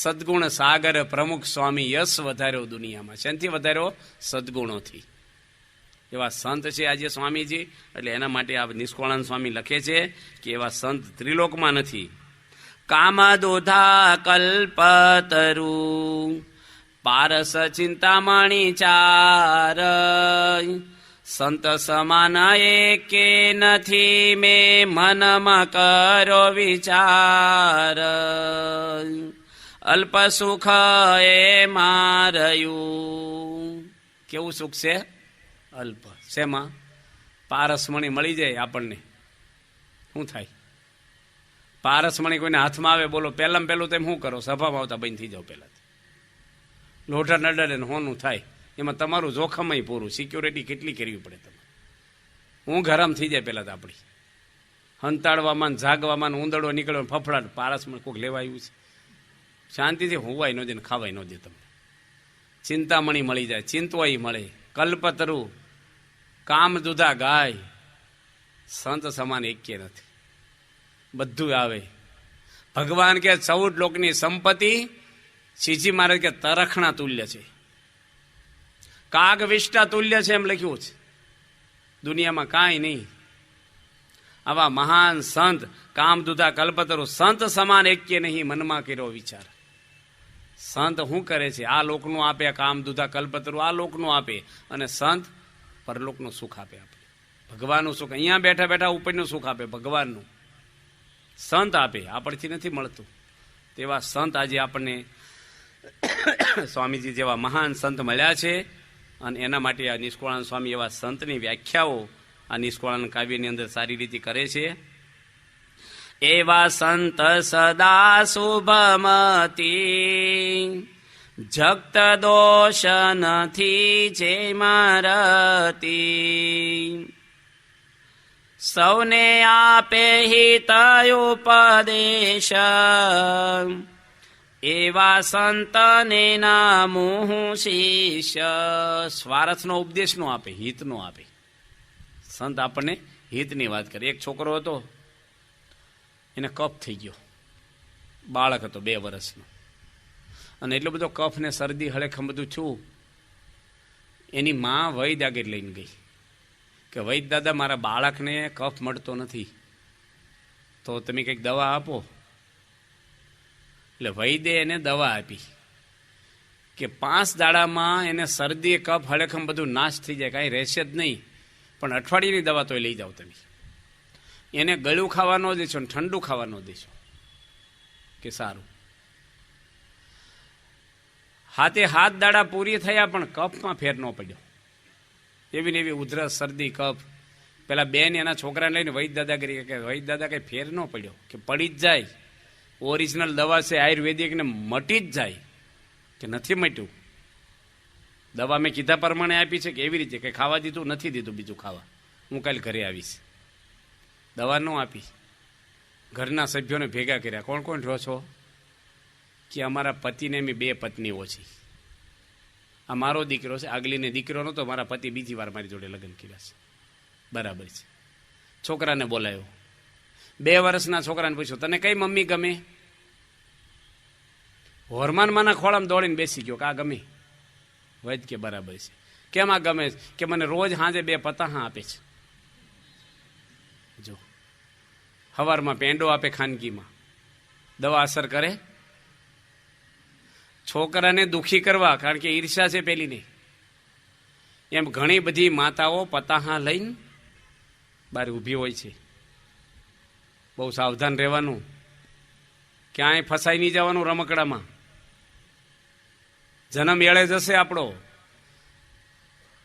સદગુણ સાગર પ્રમુખ સ્વામી યશ વધાર્યો દુનિયામાં. શેનથી વધાર્યો? સદગુણોથી. એવા સંત છે આજે સ્વામીજી. એટલે એના માટે આ નિષ્કોળાનંદ સ્વામી લખે છે કે એવા સંત ત્રિલોકમાં નથી. કામદોધા કલ્પતરુ પારસ ચિંતામણી ચાર સંત સમાન એકે નથી મેં મનમાં કરો વિચાર અલ્પ સુખ એ માર્યું. કેવું સુખ છે? અલ્પ. શેમાં? પારસમણી મળી જાય આપણને. શું થાય? પારસમણી કોઈને હાથમાં આવે, બોલો પહેલાં પહેલું તેમ શું કરો? સભામાં આવતા બંધ થઈ જાઓ. પહેલાં લોઢા નડે ને હોનું થાય. એમાં તમારું જોખમય પૂરું. સિક્યોરિટી કેટલી કરવી પડે તમારે. ઊંઘ હરામ થઈ જાય પહેલાં તો આપણી. હંતાડવામાં જાગવામાં ઊંદડો નીકળ્યો ફફડાટ. પારસમાં કોઈક લેવા આવ્યું છે. શાંતિથી હોવાય ન દે ને ખાવાય ન દે તમને. ચિંતામણી મળી જાય, ચિંતવાય મળે. કલ્પતરુ કામ દુધા ગાય સંત સમાન એકે નથી. બધું આવે. ભગવાન કે 14 લોકની સંપત્તિ શ્રીજી મહારાજ કે તરખણા તુલ્ય છે, કાગ વિષ્ટા તુલ્ય છે એમ લખ્યું છે. દુનિયામાં કાંઈ નહીં. આવા મહાન સંત કામદુધા કલ્પતરુ સંત સમાન એકે નહીં મનમાં કર્યો વિચાર. સંત શું કરે છે? આ લોકનું આપે કામદુધા કલ્પતરુ, આ લોકનું આપે. અને સંત પરલોકનું સુખ આપે. આપણે ભગવાનનું સુખ અહીંયા બેઠા બેઠા ઉપરનું સુખ આપે. ભગવાનનું સંત આપે, આપણથી નથી મળતું. તેવા સંત આજે આપણને સ્વામીજી જેવા મહાન સંત મળ્યા છે. અને એના માટે આ નિષ્કોળાનંદ સ્વામી એવા સંતની વ્યાખ્યાઓ આ નિષ્કોળાનંદ કાવ્યની અંદર સારી રીતે કરે છે. એવા સંત સદા શુભમતી જગત દોષ નથી જે મારતી સૌને આપે હિત ઉપદેશ એવા સંતને નામું શિષ્ય. સ્વાર્થનો ઉપદેશ નો આપે, હિતનો આપે. સંત આપણને હિતની વાત કરે. એક છોકરો હતો, એને કફ થઈ ગયો. બાળક હતો 2 વર્ષનો. અને એટલો બધો કફ ને શરદી હળેખમ બધું છું. એની માં વૈદ આગળ લઈને ગઈ કે વૈદ દાદા મારા બાળકને કફ મળતો નથી, તો તમે કંઈક દવા આપો. એટલે વૈદ્ય એને દવા આપી કે 5 દાડામાં એને શરદી કફ હળેખમ બધું નાશ થઈ જાય, કાંઈ રહેશે જ નહીં. પણ અઠવાડિયાની દવા તો લઈ જાઓ તમે. એને ગળું ખાવા ન દેશો ને ઠંડુ ખાવા ન દેશો. કે સારું. 7 દાડા પૂરી થયા પણ કફમાં ફેર ન પડ્યો. એવી ને એવી ઉધરસ શરદી કફ. પેલા બેન એના છોકરાને લઈને વૈદ દાદા કરી કે વૈદ દાદા કઈ ફેર ન પડ્યો. કે પડી જ જાય, ઓરિજિનલ દવા છે આયુર્વેદિક ને મટી જ જાય. કે નથી મટ્યું. દવા મેં કીધા પ્રમાણે આપી છે કે એવી રીતે કે ખાવા દીધું નથી દીધું બીજું ખાવા, હું કાલે ઘરે આવીશ. દવા ન આપી. ઘરના સભ્યોને ભેગા કર્યા. કોણ કોણ રહો છો? કે અમારા પતિને મેં 2 પત્નીઓ છે. આ મારો દીકરો છે, આગલીને દીકરો નહોતો, મારા પતિ બીજી વાર મારી જોડે લગ્ન કર્યા છે. બરાબર છે. છોકરાને બોલાયો. 2 વર્ષના છોકરાને પૂછ્યું તને કઈ મમ્મી ગમે? હોરમાનમાંના ખોળામાં દોડીને બેસી ગયો કે આ ગમે. વૈદ કે બરાબર છે. કેમ આ ગમે? કે મને રોજ સાંજે 2 પતાહા આપે છે. જો સવારમાં પેંડો આપે ખાનગીમાં. દવા અસર કરે? છોકરાને દુઃખી કરવા, કારણ કે ઈર્ષા છે પેલી નહીં. એમ ઘણી બધી માતાઓ પતાહા લઈને બહાર ઊભી હોય છે. બહુ સાવધાન રહેવાનું, ક્યાંય ફસાઈ નહીં જવાનું રમકડામાં. જન્મ એળે જશે આપણો.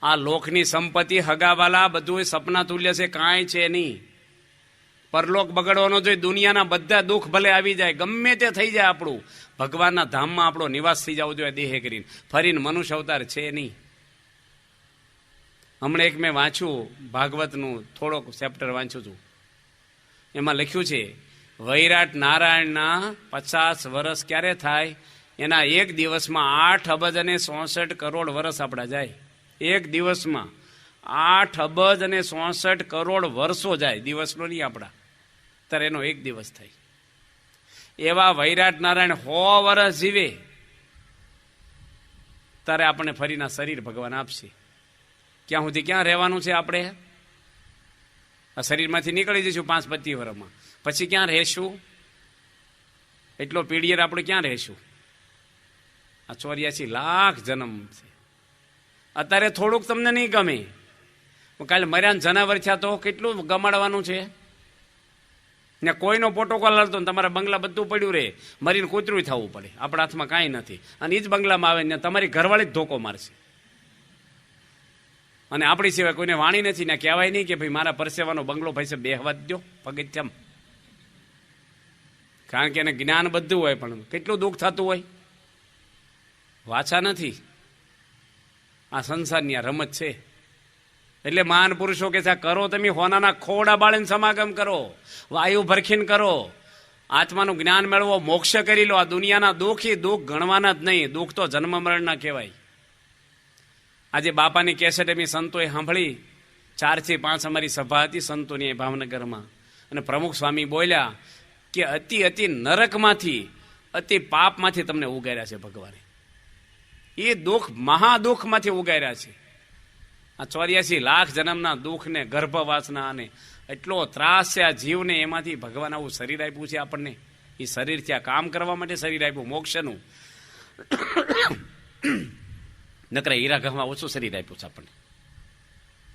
આ લોકની સંપત્તિ હગાવાલા બધું સપના તુલ્ય છે, કાંઈ છે નહીં. પરલોક બગડવાનો જોઈએ. દુનિયાના બધા દુઃખ ભલે આવી જાય, ગમે તે થઈ જાય, આપણું ભગવાનના ધામમાં આપણો નિવાસ થઈ જવો જોઈએ દેહે કરીને. ફરીને મનુષ્ય અવતાર છે નહીં. હમણાં એક મેં વાંચ્યું ભાગવતનું થોડોક ચેપ્ટર વાંચ્યું છું. એમાં લખ્યું છે વૈરાટ નારાયણના 50 વર્ષ ક્યારે થાય? એના એક દિવસમાં 8 અબજ અને 64 કરોડ વર્ષ આપણા જાય. એક દિવસમાં 8 અબજ અને 64 કરોડ વર્ષો જાય, દિવસનો નહીં આપણા, ત્યારે એનો એક દિવસ થાય. એવા વૈરાટ નારાયણ 100 વર્ષ જીવે ત્યારે આપણને ફરીના શરીર ભગવાન આપશે. ક્યાં સુધી ક્યાં રહેવાનું છે આપણે? આ શરીરમાંથી નીકળી જઈશું 5-25 વર્ષમાં, પછી ક્યાં રહેશું? એટલો પીડિયર આપણે ક્યાં રહેશું? આ 84 લાખ જન્મ છે. અત્યારે થોડુંક તમને નહીં ગમે, કાલે મર્યાન જનાવર થયા તો કેટલું ગમાડવાનું છે. ને કોઈનો પ્રોટોકોલ હાલતો ને તમારા બંગલા બધું પડ્યું રહે, મરીને કૂતરું થવું પડે, આપણા હાથમાં કાંઈ નથી. અને એ જ બંગલામાં આવે ને તમારી ઘરવાળી જ ધોકો મારશે. અને આપણી સિવાય કોઈને વાણી નથી ને કહેવાય નહીં કે ભાઈ મારા પરસેવાનો બંગલો ભાઈ છે બેહવા દો પગથિયામ. કારણ કે એને જ્ઞાન બધું હોય પણ કેટલું દુઃખ થતું હોય. વાછા નથી, આ સંસારની આ રમત છે. એટલે મહાન પુરુષો કે છે કરો તમે હોનાના ખોડા બાળીને સમાગમ કરો, વાયુ ભરખીને કરો, આત્માનું જ્ઞાન મેળવો, મોક્ષ કરી લો. આ દુનિયાના દુઃખ એ દુઃખ ગણવાના જ નહીં, દુઃખ તો જન્મ મરણના કહેવાય. આજે બાપાની કેસેટ એમ સંતોએ સાંભળી, 4 થી 5 અમારી સભા હતી સંતોની ભાવનગરમાં, અને પ્રમુખ સ્વામી બોલ્યા કે અતિ નરકમાંથી, અતિ પાપમાંથી તમને ઉગાર્યા છે ભગવાને. એ દુઃખ મહાદુઃખમાંથી ઉગાર્યા છે. આ 84 લાખ જન્મના દુઃખને, ગર્ભવાસના અને એટલો ત્રાસ છે આ જીવને, એમાંથી ભગવાન આવું શરીર આપ્યું છે આપણને. એ શરીર ત્યાં કામ કરવા માટે શરીર આપ્યું, મોક્ષનું. નકરા હીરા ગહમાં ઓછું શરીર આપ્યું છે આપણને.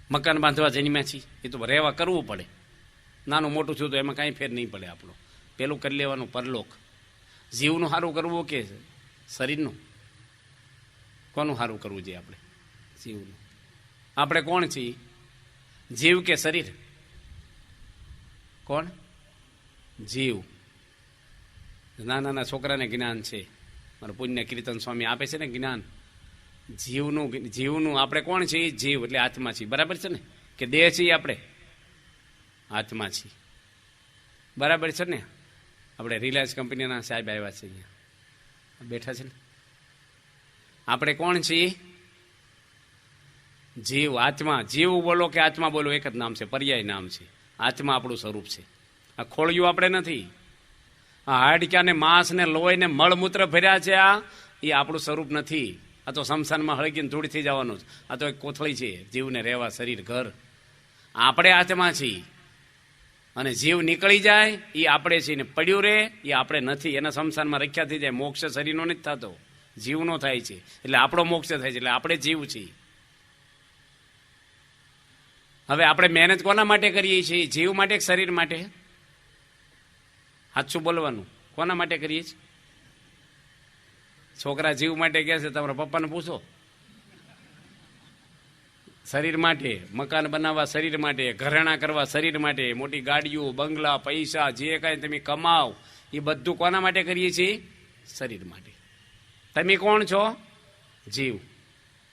મકાન બાંધવા જન્મ્યા છીએ, એ તો રહેવા કરવું પડે. નાનું મોટું થયું તો એમાં કાંઈ ફેર નહીં પડે આપણો. પેલું કરી લેવાનું પરલોક. જીવનું સારું કરવું કે શરીરનું? કોનું સારું કરવું જોઈએ આપણે? જીવનું. આપણે કોણ છીએ? જીવ કે શરીર? કોણ? જીવ. નાના છોકરાને જ્ઞાન છે, મારા પુણ્ય કીર્તન સ્વામી આપે છે ને જ્ઞાન. જીવનું આપણે કોણ છીએ? જીવ એટલે આત્મા છીએ, બરાબર છે ને? કે દેહ છીએ આપણે? આત્મા છીએ, બરાબર છે ને? આપણે રિલાયન્સ કંપનીના સાહેબ આવ્યા છે, અહીંયા બેઠા છે ને. આપણે કોણ છીએ? જીવ, આત્મા. જીવ બોલો કે આત્મા બોલો એક જ નામ છે, પર્યાય નામ છે. આત્મા આપણું સ્વરૂપ છે. આ ખોળિયું આપણે નથી. આ હાડક્યા ને માંસ ને લોહી ને મળમૂત્ર ભર્યા છે, એ આપણું સ્વરૂપ નથી. આ તો શમશાનમાં હળગીને ધૂળ થઈ જવાનું જ. આ તો એક કોથળી છે, જીવને રહેવા શરીર ઘર. આપણે આત્મા છીએ. અને જીવ નીકળી જાય એ આપણે છીએ, ને પડ્યું રહે એ આપણે નથી. એના શમશાનમાં રખ્યા થઈ જાય. મોક્ષ શરીરનો નથી થતો, જીવનો થાય છે. એટલે આપણો મોક્ષ થાય છે, એટલે આપણે જીવ છીએ. હવે આપણે મહેનત કોના માટે કરીએ છીએ? જીવ માટે કે શરીર માટે? સાચું બોલવાનું. કોના માટે કરીએ છીએ? છોકરા જીવ માટે કહે છે, તમારા પપ્પાને પૂછો. શરીર માટે. મકાન બનાવવા શરીર માટે, ઘરેણા કરવા શરીર માટે, મોટી ગાડીઓ, બંગલા, પૈસા જે કાંઈ તમે કમાવ એ બધું કોના માટે કરીએ છીએ? શરીર માટે. તમે કોણ છો? જીવ.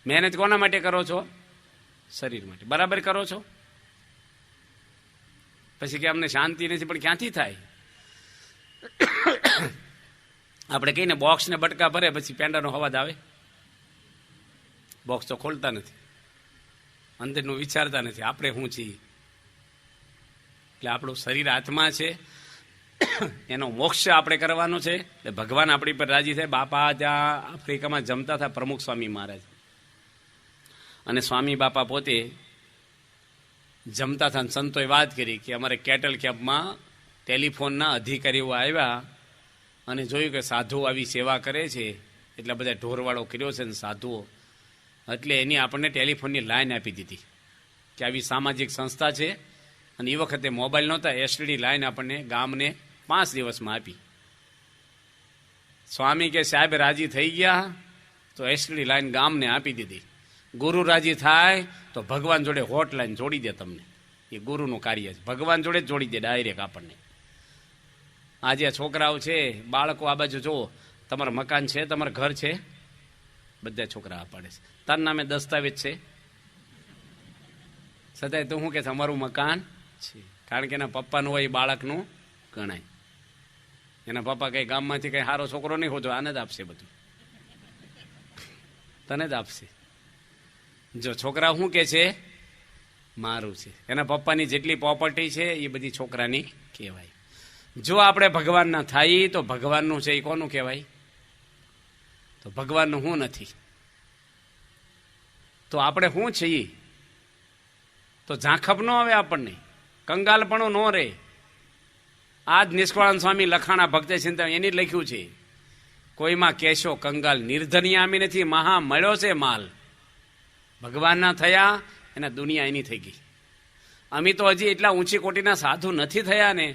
મહેનત કોના માટે કરો છો? શરીર માટે. બરાબર કરો છો? પછી કે અમને શાંતિ નથી, પણ ક્યાંથી થાય? આપણે કહીને બોક્સને બટકા ભરે, પછી પેંડાનો અવાજ આવે. બોક્સ તો ખોલતા નથી, અંદરનું વિચારતા નથી આપણે શું છીએ. એટલે આપણું શરીર આત્મા છે, એનો મોક્ષ આપણે કરવાનો છે. એટલે ભગવાન આપણી પર રાજી થાય. બાપા ત્યાં આફ્રિકામાં જમતા હતા, પ્રમુખ સ્વામી મહારાજ, અને સ્વામી બાપા પોતે જમતા હતા. સંતોએ વાત કરી કે અમારે કેટલ કેમ્પમાં ટેલિફોનના અધિકારીઓ આવ્યા અને જોયું કે સાધુઓ આવી સેવા કરે છે, એટલા બધા ઢોરવાળો કર્યો છે ને સાધુઓ, એટલે એની આપણને ટેલિફોનની લાઈન આપી દીધી કે આવી સામાજિક સંસ્થા છે. અને એ વખતે મોબાઈલ નહોતા, એસટીડી લાઈન આપણને ગામને 5 દિવસમાં આપી. સ્વામી કે સાહેબ રાજી થઈ ગયા તો એસટીડી લાઈન ગામને આપી દીધી. ગુરુ રાજી થાય તો ભગવાન જોડે હોટલાઈન જોડી દે તમને. એ ગુરુનું કાર્ય છે, ભગવાન જોડે જ જોડી દે ડાયરેક્ટ આપણને. આજે છોકરાઓ છે, બાળકો આ બાજુ જુઓ, તમારું મકાન છે, તમારું ઘર છે? બધા છોકરા પાડે છે. તાર નામે દસ્તાવેજ છે, છતાંય તો શું કે અમારું મકાન છે, કારણ કે એના પપ્પાનું હોય બાળકનું ગણાય. એના પપ્પા કઈ ગામમાંથી કઈ સારો છોકરો નહીં હોતો, આને જ આપશે બધું, તને જ આપશે. જો છોકરા શું કે છે, મારું છે. એના પપ્પાની જેટલી પ્રોપર્ટી છે એ બધી છોકરાની કહેવાય. જો આપણે ભગવાનના થાય તો ભગવાનનું છે એ કોનું કહેવાય? તો ભગવાનનું હું નથી તો આપણે શું છીએ? તો ઝાંખપ ન આવે આપણને, કંગાલપણું ન રહે. આજ નિષ્કળાનંદ સ્વામી લખાણા ભક્ત ચિંતા એની જ લખ્યું છે, કોઈમાં કેશો કંગાલ નિર્ધનિયામી નથી, મહા મળ્યો છે માલ. ભગવાનના થયા એના દુનિયા એની થઈ ગઈ. અમે તો હજી એટલા ઊંચી કોટીના સાધુ નથી થયા ને,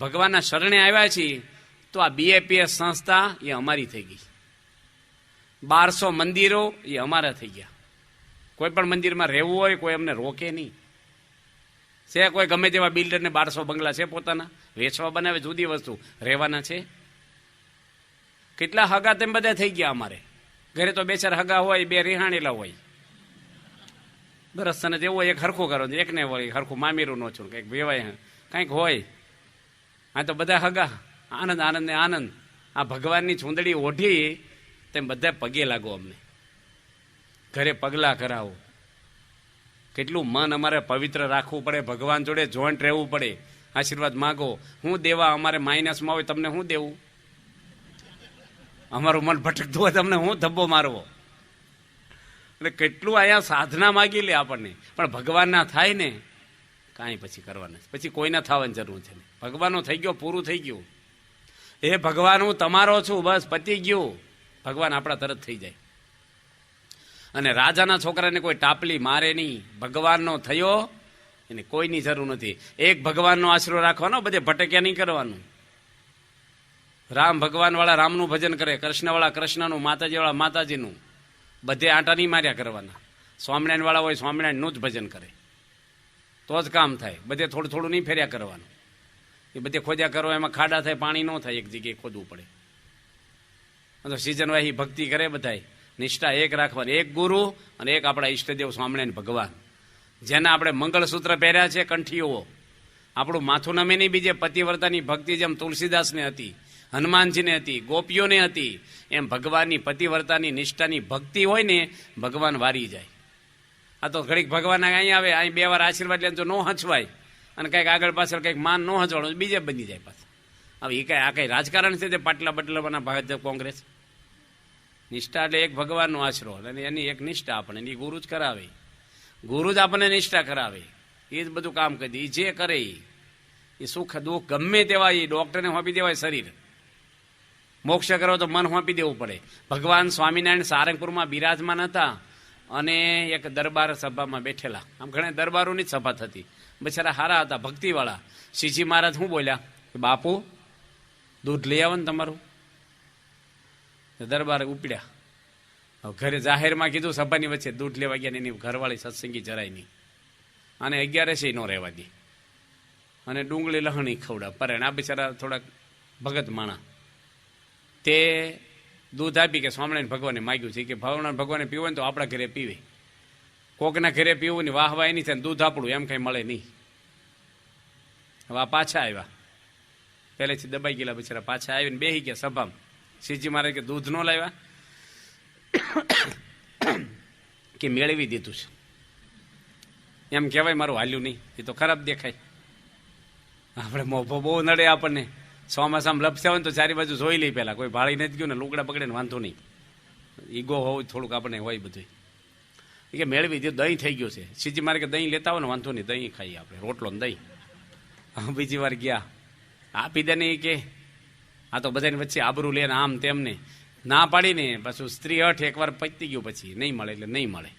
ભગવાનના શરણે આવ્યા છીએ તો આ BAPS સંસ્થા એ અમારી થઈ ગઈ. 1200 મંદિરો એ અમારા થઈ ગયા. કોઈ પણ મંદિરમાં રહેવું હોય કોઈ અમને રોકે નહીં. છે કોઈ ગમે તેવા બિલ્ડરને 1200 બંગલા છે પોતાના, વેચવા બનાવે જુદી વસ્તુ, રહેવાના છે. કેટલા હગા તેમ બધા થઈ ગયા અમારે. ઘરે તો 2-4 હગા હોય, 2 રિહાણેલા હોય. બરસ તને જેવું એક હરખું કરો, એકને હોય હરખું મામીરું નો છું, કંઈક વેવાય કંઈક હોય. આ તો બધા હગા, આનંદ આનંદ ને આનંદ. આ ભગવાનની ચૂંદડી ઓઢી તેમ બધા પગે લાગો અમને, ઘરે પગલાં કરાવો. કેટલું મન અમારે પવિત્ર રાખવું પડે, ભગવાન જોડે જોઈન્ટ રહેવું પડે, આશીર્વાદ માગો. હું દેવા અમારે માઇનસમાં હોય તમને હું દેવું? અમારું મન ભટકતું હોય તમને હું ધબ્બો મારવો? એટલે કેટલું અહીંયા સાધના માગી લે આપણને, પણ ભગવાનના થાય ને કાંઈ પછી કરવાના, પછી કોઈના થવાની જરૂર છે. ભગવાનનો થઈ ગયો, પૂરું થઈ ગયું. એ ભગવાન હું તમારો છું, બસ પતી ગયું. ભગવાન આપણા તરત થઈ જાય. અને રાજાના છોકરાને કોઈ ટાપલી મારે નહીં. ભગવાનનો થયો એને કોઈની જરૂર નથી. એક ભગવાનનો આશરો રાખવાનો, બધે ભટક્યા નહીં કરવાનું. રામ ભગવાન વાળા રામનું ભજન કરે, કૃષ્ણ વાળા કૃષ્ણનું, માતાજી વાળા માતાજીનું. બધે આંટા નહીં માર્યા કરવાના. સ્વામિનારાયણ વાળા હોય સ્વામિનારાયણનું જ ભજન કરે તો જ કામ થાય. બધે થોડું થોડું નહીં ફેર્યા કરવાનું. એ બધે ખોદ્યા કરો એમાં ખાડા થાય, પાણી ન થાય, એક જગ્યાએ ખોદવું પડે. તો સિઝન વાહી ભક્તિ કરે બધાય. નિષ્ઠા એક રાખવાની, એક ગુરુ અને એક આપણા ઈષ્ટદેવ સ્વામિનારાયણ ભગવાન, જેના આપણે મંગળસૂત્ર પહેર્યા છે, કંઠીઓ. આપણું માથું નમે નહીં. બીજે પતિવ્રતાની ભક્તિ જેમ તુલસીદાસને હતી, હનુમાનજીને હતી, ગોપીઓને હતી, એમ ભગવાનની પતિવ્રતાની નિષ્ઠાની ભક્તિ હોય ને ભગવાન વારી જાય. આ તો ઘડીક ભગવાન અહીં આવે, અહીં 2 વાર આશીર્વાદ લે તો ન હચવાય, અને કંઈક આગળ પાછળ કંઈક માન ન હચવાનું, બીજે બની જાય પાછું. હવે એ કઈ આ કઈ રાજકારણ છે તે પાટલા બદલવાના ભાજપ કોંગ્રેસ? નિષ્ઠા એટલે એક ભગવાનનો આશરો, અને એની એક નિષ્ઠા આપણે એની ગુરુ જ કરાવે. ગુરુ જ આપણને નિષ્ઠા કરાવે. એ જ બધું કામ કરી દે. એ જે કરે એ સુખ દુઃખ ગમે તેવા એ ડોક્ટરને સોંપી દેવાય શરીર. મોક્ષ કરો તો મન સોંપી દેવું પડે. ભગવાન સ્વામિનારાયણ સારંગપુરમાં બિરાજમાન હતા અને એક દરબાર સભામાં બેઠેલા. આમ ઘણા દરબારોની જ સભા થતી. બિચારા હારા હતા, ભક્તિવાળા. શ્રીજી મહારાજ શું બોલ્યા કે બાપુ દૂધ લઈ આવો ને તમારું. દરબારે ઉપડ્યા. ઘરે જાહેરમાં કીધું, સભાની વચ્ચે દૂધ લેવા ગયા. એની ઘરવાળી સત્સંગી જરાય નહીં, અને 11 નો રહેવા દે, અને ડુંગળી લહણી ખવડા પરણ. આ બિચારા થોડાક ભગત માણા. તે દૂધ આપી કે સ્વામિનારાયણ ભગવાને માગ્યું છે કે ભગવાન ભગવાને પીવું હોય ને તો આપણા ઘરે પીવે. કોકના ઘરે પીવું ને વાહ વાહ નહીં થાય, દૂધ આપણું એમ કંઈ મળે નહીં. હવે આ પાછા આવ્યા, પહેલેથી દબાઈ ગયેલા બિચારા પાછા આવીને બેસી ગયા સભામાં. શ્રીજી મહારાજ કે દૂધ ન લાવ્યા? કે મેળવી દીધું છે. એમ કહેવાય મારું હાલ્યું નહીં, એ તો ખરાબ દેખાય. આપણે મોભો બહુ નડે આપણને. ચોમાસામાં લપસ્યા હોય ને તો ચારે બાજુ જોઈ લઈ પહેલાં, કોઈ ભાળી નથી ગયું ને લુગડા પકડે ને વાંધો નહીં. ઈગો હોવું થોડુંક આપણે હોય બધું. એ કે મેળવી દીધું, દહીં થઈ ગયું છે. શ્રીજી મારે કે દહીં લેતા હોય ને વાંધો નહીં, દહીં ખાઈએ આપણે, રોટલો ને દહીં. બીજી વાર ગયા, આપી દે નહીં કે આ તો બધાની વચ્ચે આબરૂ લે ને આમ તેમને ના પાડીને પાછું સ્ત્રી હઠ એકવાર પચતી ગયું, પછી નહીં મળે એટલે નહીં મળે.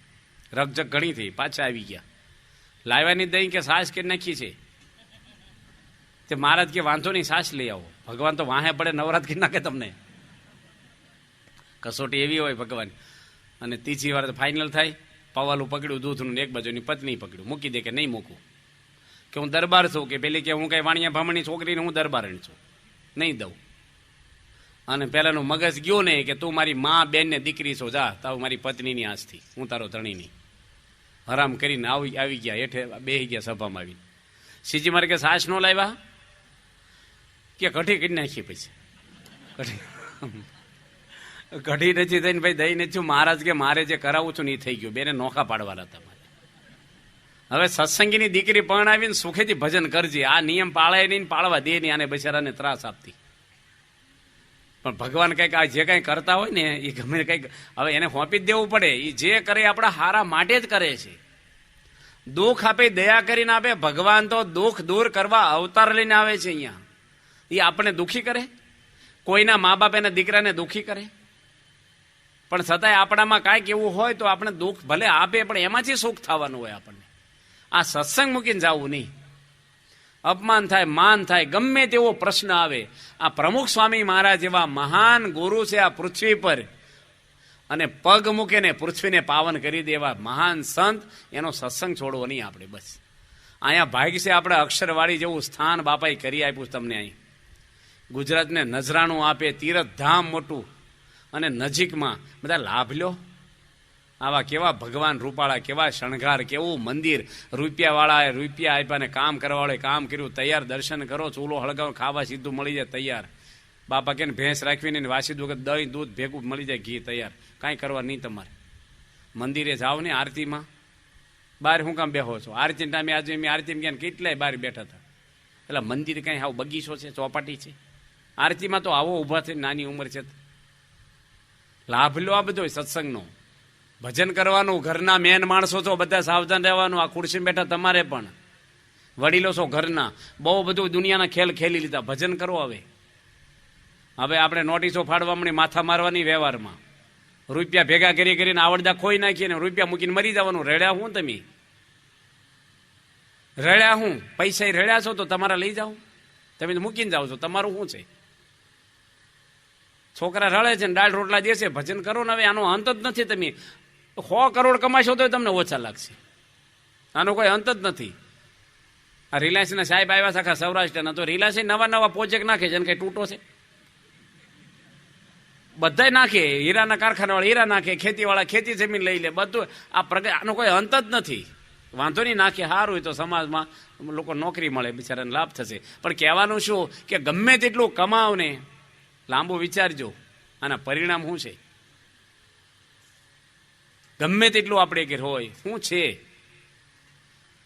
રકજક ઘણી થઈ, પાછા આવી ગયા. લાવ્યાની દહીં કે સાસ કે નાખી છે. તે મહારાજ કે વાંધો નહીં, સાસ લઈ આવો. ભગવાન તો વાહે પડે નવરાત કરી નાખે તમને. કસોટી એવી હોય ભગવાન. અને ત્રીજી વાર ફાઇનલ થાય, પવાલું પકડ્યું દૂધનું, એક બાજુની પત્ની પકડ્યું, મૂકી દે કે નહીં મૂકું, કે હું દરબાર છું, કે પેલી કે હું કઈ વાણિયા ભામણી છોકરીને હું દરબારણી છું, નહીં દઉં. અને પેલાનું મગજ ગયું ને કે તું મારી મા બેન ને દીકરી છો, જા તારું મારી પત્નીની આજથી, હું તારો ધણીની. હરામ કરીને આવી ગયા હેઠે, બેસી ગયા સભામાં આવીને. શ્રીજી મારે કે સાસ નો લાવ્યા? કે કઠી કરી નાખી. પછી કઢી નથી થઈને ભાઈ દહીં નથી થયું. મહારાજ કે મારે જે કરાવું છું ને એ થઈ ગયું. બેને નોખા પાડવાના હતા. હવે સત્સંગીની દીકરી પરણાવીને સુખેથી ભજન કરજે. આ નિયમ પાળાય નહીં, પાળવા દે નહીં, આને બિચારાને ત્રાસ આપતી. પણ ભગવાન કંઈક આ જે કંઈ કરતા હોય ને એ ગમે કંઈક હવે એને હોંપી જ દેવું પડે. એ જે કરે આપણા હારા માટે જ કરે છે. દુઃખ આપે, દયા કરીને આપે. ભગવાન તો દુઃખ દૂર કરવા અવતાર લઈને આવે છે અહીંયા. એ આપણે દુઃખી કરે? કોઈના મા બાપ એના દીકરાને દુઃખી કરે? પણ છતાંય આપણામાં કાંઈક એવું હોય તો આપણે દુઃખ ભલે આપે પણ એમાંથી સુખ થવાનું હોય આપણને. આ સત્સંગ મૂકીને જવું નહીં. અપમાન થાય, માન થાય, ગમે તેવો પ્રશ્ન આવે. આ પ્રમુખ સ્વામી મહારાજ એવા મહાન ગુરુ છે આ પૃથ્વી પર, અને પગ મૂકીને પૃથ્વીને પાવન કરી દે એવા મહાન સંત, એનો સત્સંગ છોડવો નહીં આપણે. બસ અહીંયા ભાગ્ય છે આપણે અક્ષરવાળી જેવું સ્થાન બાપાએ કરી આપ્યું તમને. અહીં ગુજરાતને નજરાણું આપે, તીર્થધામ મોટું, અને નજીકમાં બધા લાભ લો. આવા કેવા ભગવાન રૂપાળા, કેવા શણગાર, કેવું મંદિર. રૂપિયાવાળાએ રૂપિયા આપ્યા ને કામ કરવાવાળાએ કામ કર્યું. તૈયાર દર્શન કરો, ચૂલો હળગાવો, ખાવા સીધું મળી જાય તૈયાર. બાપા કે ભેંસ રાખવીને વાસી દુઃખ દહીં દૂધ ભેગું મળી જાય, ઘી તૈયાર. કાંઈ કરવા નહીં તમારે. મંદિરે જાઓ ને આરતીમાં, બહાર શું કામ બેહો છો? આરતી ટાઈમે આજે મેં આરતીમાં ગયા કેટલાય બહાર બેઠા હતા. એટલે મંદિર કાંઈ હાવ બગીચો છે, ચોપાટી છે? આરતીમાં તો આવો ઊભા થઈ, નાની ઉંમર છે. લાભ લો આ બધો સત્સંગનો. ભજન કરવાનું. ઘરના મેન માણસો છો, બધા સાવધાન રહેવાનું. આ ખુરશી બેઠા તમારે પણ વડીલો છો ઘરના, બહુ બધું દુનિયાના ખેલ ખેલી લીધા. ભજન કરો હવે. હવે આપણે નોટિસો ફાડવા મળી, માથા મારવાની વ્યવહારમાં. રૂપિયા ભેગા કરી કરીને આવડદા ખોઈ નાખીએ ને રૂપિયા મૂકીને મરી જવાનું. રડ્યા હું તમે? રડ્યા હું? પૈસા રડ્યા છો તો તમારા લઈ જાઓ. તમે તો મૂકીને જાઓ છો, તમારું શું છે? છોકરા રડે છે ને દાળ રોટલા દેશે, ભજન કરો ને. હવે આનો અંત જ નથી. તમે 100 કરોડ કમાશો તો તમને ઓછા લાગશે. આનો કોઈ અંત જ નથી. આ રિલાયન્સના સાહેબ આવ્યા છે આખા સૌરાષ્ટ્રના, તો રિલાયન્સ નવા નવા પ્રોજેક્ટ નાખે છે. કઈ તૂટો છે? બધા નાખે. હીરાના કારખાનાવાળા હીરા નાખે, ખેતીવાળા ખેતી જમીન લઈ લે, બધું. આનો કોઈ અંત જ નથી. વાંધો નહીં, નાખે. સારું હોય તો સમાજમાં લોકો નોકરી મળે, બિચારાને લાભ થશે. પણ કહેવાનું શું કે ગમે તેટલું કમાવ ને, લાંબુ વિચારજો આના પરિણામ શું છે. ગમે તેટલું આપણે કે હોય શું છે.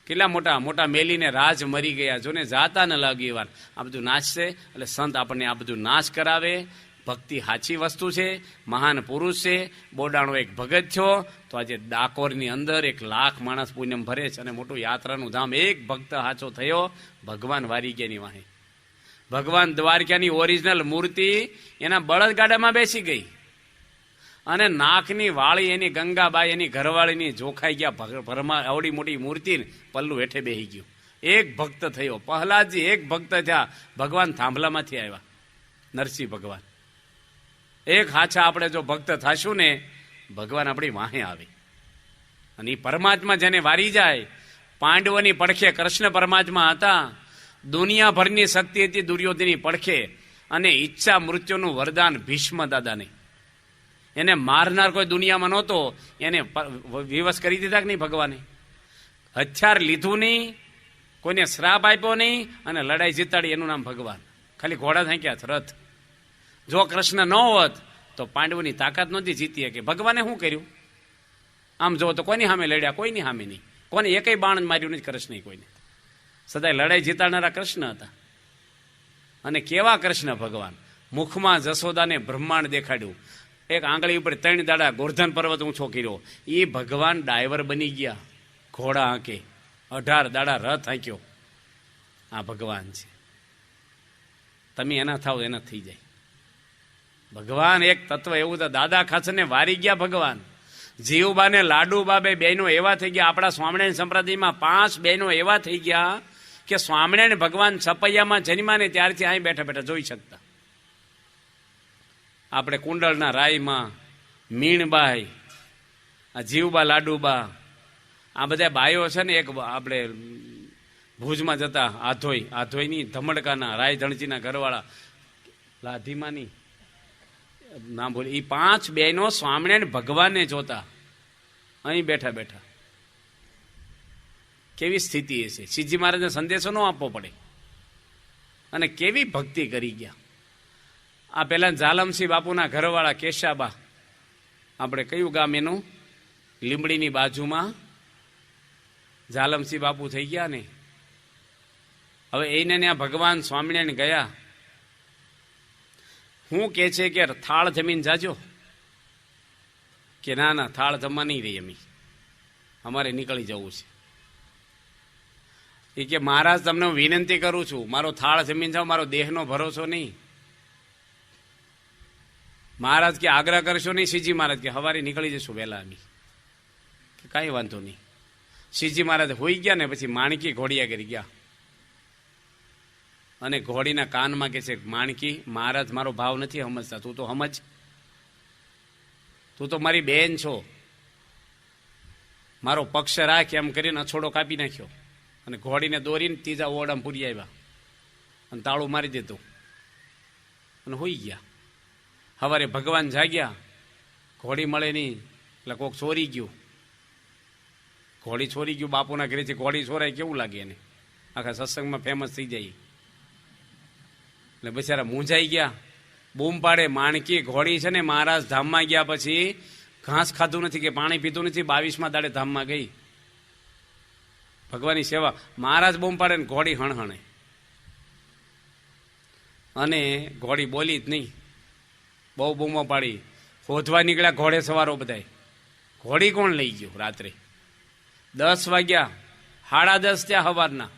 કેટલા મોટા મોટા મેલીને રાજ મરી ગયા, જોને જાતા ન લાગી વાર. આ બધું નાશશે. એટલે સંત આપણને આ બધું નાશ કરાવે. ભક્તિ સાચી વસ્તુ છે, મહાન પુરુષ છે. બોડાણો એક ભગત થયો તો આજે ડાકોરની અંદર 1 લાખ માણસ પુણ્યમ ભરે છે, અને મોટું યાત્રાનું ધામ. એક ભક્ત સાચો થયો, ભગવાન વારી ગયાની વાહે. ભગવાન દ્વારકાની ઓરિજિનલ મૂર્તિ એના બળદગાડામાં બેસી ગઈ, અને નાકની વાળી એની ગંગાબાઈ એની ઘરવાળીની જોખાઈ ગયા. ભરમાં આવડી મોટી મૂર્તિ પલ્લું હેઠે બેસી ગયું. એક ભક્ત થયો, પ્રહલાદજી એક ભક્ત થયા. ભગવાન થાંભલામાંથી આવ્યા, નરસિંહ ભગવાન. એક હાચા આપણે જો ભક્ત થશું ને, ભગવાન આપણી વાહે આવે. અને એ પરમાત્મા જેને વારી જાય. પાંડવોની પડખે કૃષ્ણ પરમાત્મા હતા. દુનિયાભરની શક્તિ હતી દુર્યોધનની પડખે, અને ઈચ્છા મૃત્યુનું વરદાન ભીષ્મ દાદાને. એને મારનાર કોઈ દુનિયામાં નહોતો. એને વિવશ કરી દીધા કે નહીં ભગવાને? હથિયાર લીધું નહીં, કોઈને શ્રાપ આપ્યો નહીં, અને લડાઈ જીતાડી. એનું નામ ભગવાન. ખાલી ઘોડા થાંક્યા, રથ. જો કૃષ્ણ ન હોત તો પાંડવોની તાકાત નહોતી જીતી કે. ભગવાને શું કર્યું? આમ જો તો કોઈની સામે લડ્યા? કોઈની સામે નહીં. કોને એકય બાણ માર્યું નથી કૃષ્ણ કોઈને. સદાય લડાઈ જીતાડનારા કૃષ્ણ હતા. અને કેવા કૃષ્ણ ભગવાન! મુખમાં જશોદાને બ્રહ્માંડ દેખાડ્યું. એક આંગળી ઉપર 3 દાડા ગોર્ધન પર્વત ઊંચો કર્યો. એ ભગવાન ડાયવર બની ગયા, ઘોડા હાંકે. 18 દાડા રથ હાંક્યો. આ ભગવાન છે. તમે એના થાવ એના થઈ જાય. ભગવાન એક તત્વ એવું તો. દાદા ખાચરને વારી ગયા ભગવાન. જીવબા ને લાડુબા બે બહેનો એવા થઈ ગયા. આપણા સ્વામિનારાયણ સંપ્રદાયમાં 5 બહેનો એવા થઈ ગયા કે સ્વામિનારાયણ ભગવાન છપૈયામાં જન્મ્યા ને ત્યારથી અહીં બેઠા બેઠા જોઈ શકતા. આપણે કુંડળના રાયમાં મીણબાઈ, આ જીવબા લાડુબા, આ બધા બાઈઓ છે ને. એક આપણે ભુજમાં જતા આધોઈની ધમડકાના રાય ધણજીના ઘરવાળા લાધીમાની નામ બોલે. એ 5 બહેનો સ્વામિનારાયણ ભગવાનને જોતા અહીં બેઠા બેઠા. કેવી સ્થિતિ હશે? શ્રીજી મહારાજને સંદેશો ન આપવો પડે. અને કેવી ભક્તિ કરી ગયા. આ પેલા ઝાલમસિંહ બાપુના ઘરવાળા કેશાબા, આપણે કયું ગામ એનું? લીંબડીની બાજુમાં ઝાલમસિંહ બાપુ થઈ ગયા ને. હવે એને ત્યાં ભગવાન સ્વામિનારાયણ ગયા. હું કે છે કે થાળ જમીન જાજો, કે ના ના થાળ જમવા નહીં રહી, અમારે નીકળી જવું છે. એ કે મહારાજ તમને હું વિનંતી કરું છું, મારો થાળ જમીન જાઓ, મારો દેહનો ભરોસો નહીં. મહારાજ કે આગ્રહ કરશો નહીં. શ્રીજી મહારાજ કે હવારે નીકળી જશું વહેલા અમે, કે કાંઈ વાંધો નહીં. શ્રીજી મહારાજ હોઈ ગયા ને પછી માણકી ઘોડિયા કરી ગયા અને ઘોડીના કાનમાં કે છે, માણકી મહારાજ મારો ભાવ નથી સમજતા, તું તો સમજ, તું તો મારી બેન છો, મારો પક્ષ રાખ. એમ કરીને અછોડો કાપી નાખ્યો અને ઘોડીને દોરીને ત્રીજા ઓરડામાં પૂરી આવ્યા અને તાળું મારી દીધું અને હોઈ ગયા. સવારે ભગવાન જાગ્યા, ઘોડી મળે નહીં એટલે કોક ચોરી ગયું. ઘોડી ચોરી ગયું બાપુના ઘરેથી ઘોડી ચોરાય કેવું લાગે એને? આખા સત્સંગમાં ફેમસ થઈ જાય. એટલે બિચારા મૂંઝાઈ ગયા, બૂમ પાડે, માણકી ઘોડી છે ને મહારાજ ધામમાં ગયા પછી ઘાસ ખાધું નથી કે પાણી પીધું નથી, 22મા દાડે ધામમાં ગઈ ભગવાનની સેવા. મહારાજ બૂમ પાડે ને ઘોડી હણહણે, અને ઘોડી બોલી જ નહીં, બહુ બૂમો પાડી. શોધવા નીકળ્યા ઘોડે સવારો બધાય, ઘોડી કોણ લઈ ગયું? રાત્રે 10 વાગ્યા, 10:30 ત્યાં સવારના.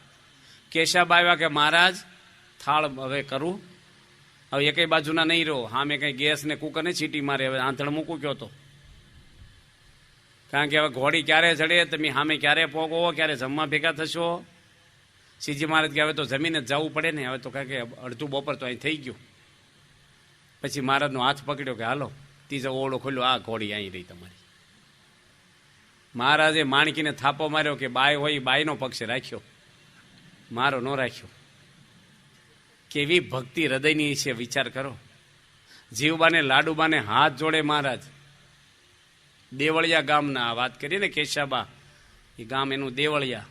કેશાબ આવ્યા કે મહારાજ થાળ હવે કરું, હવે એકેય બાજુના નહીં રહો, હા મેં કંઈ ગેસ ને કુકર ને છીટી મારે, હવે આંધણ મૂકું કયો તો, કારણ કે હવે ઘોડી ક્યારે ચડે, તમે સામે ક્યારે પોગો, ક્યારે જમવા ભેગા થશો. શ્રીજી મહારાજ કે હવે તો જમીને જ જવું પડે ને, હવે તો કારણ કે અડધું બપોર તો અહીં થઈ ગયું. પછી મહારાજનો હાથ પકડ્યો કે હાલો, ત્રીજો ઓરડો ખોલ્યો, આ ઘોડી અહીં રહી તમારી. મહારાજે માણકીને થાપો માર્યો કે બાય હોય બાયનો પક્ષ રાખ્યો, મારો ન રાખ્યો. કેવી ભક્તિ હૃદયની છે, વિચાર કરો. જીવબાને લાડુબાને હાથ જોડે મહારાજ. દેવળિયા ગામના વાત કરીએ ને, કેશાબા એ ગામ એનું દેવળિયા.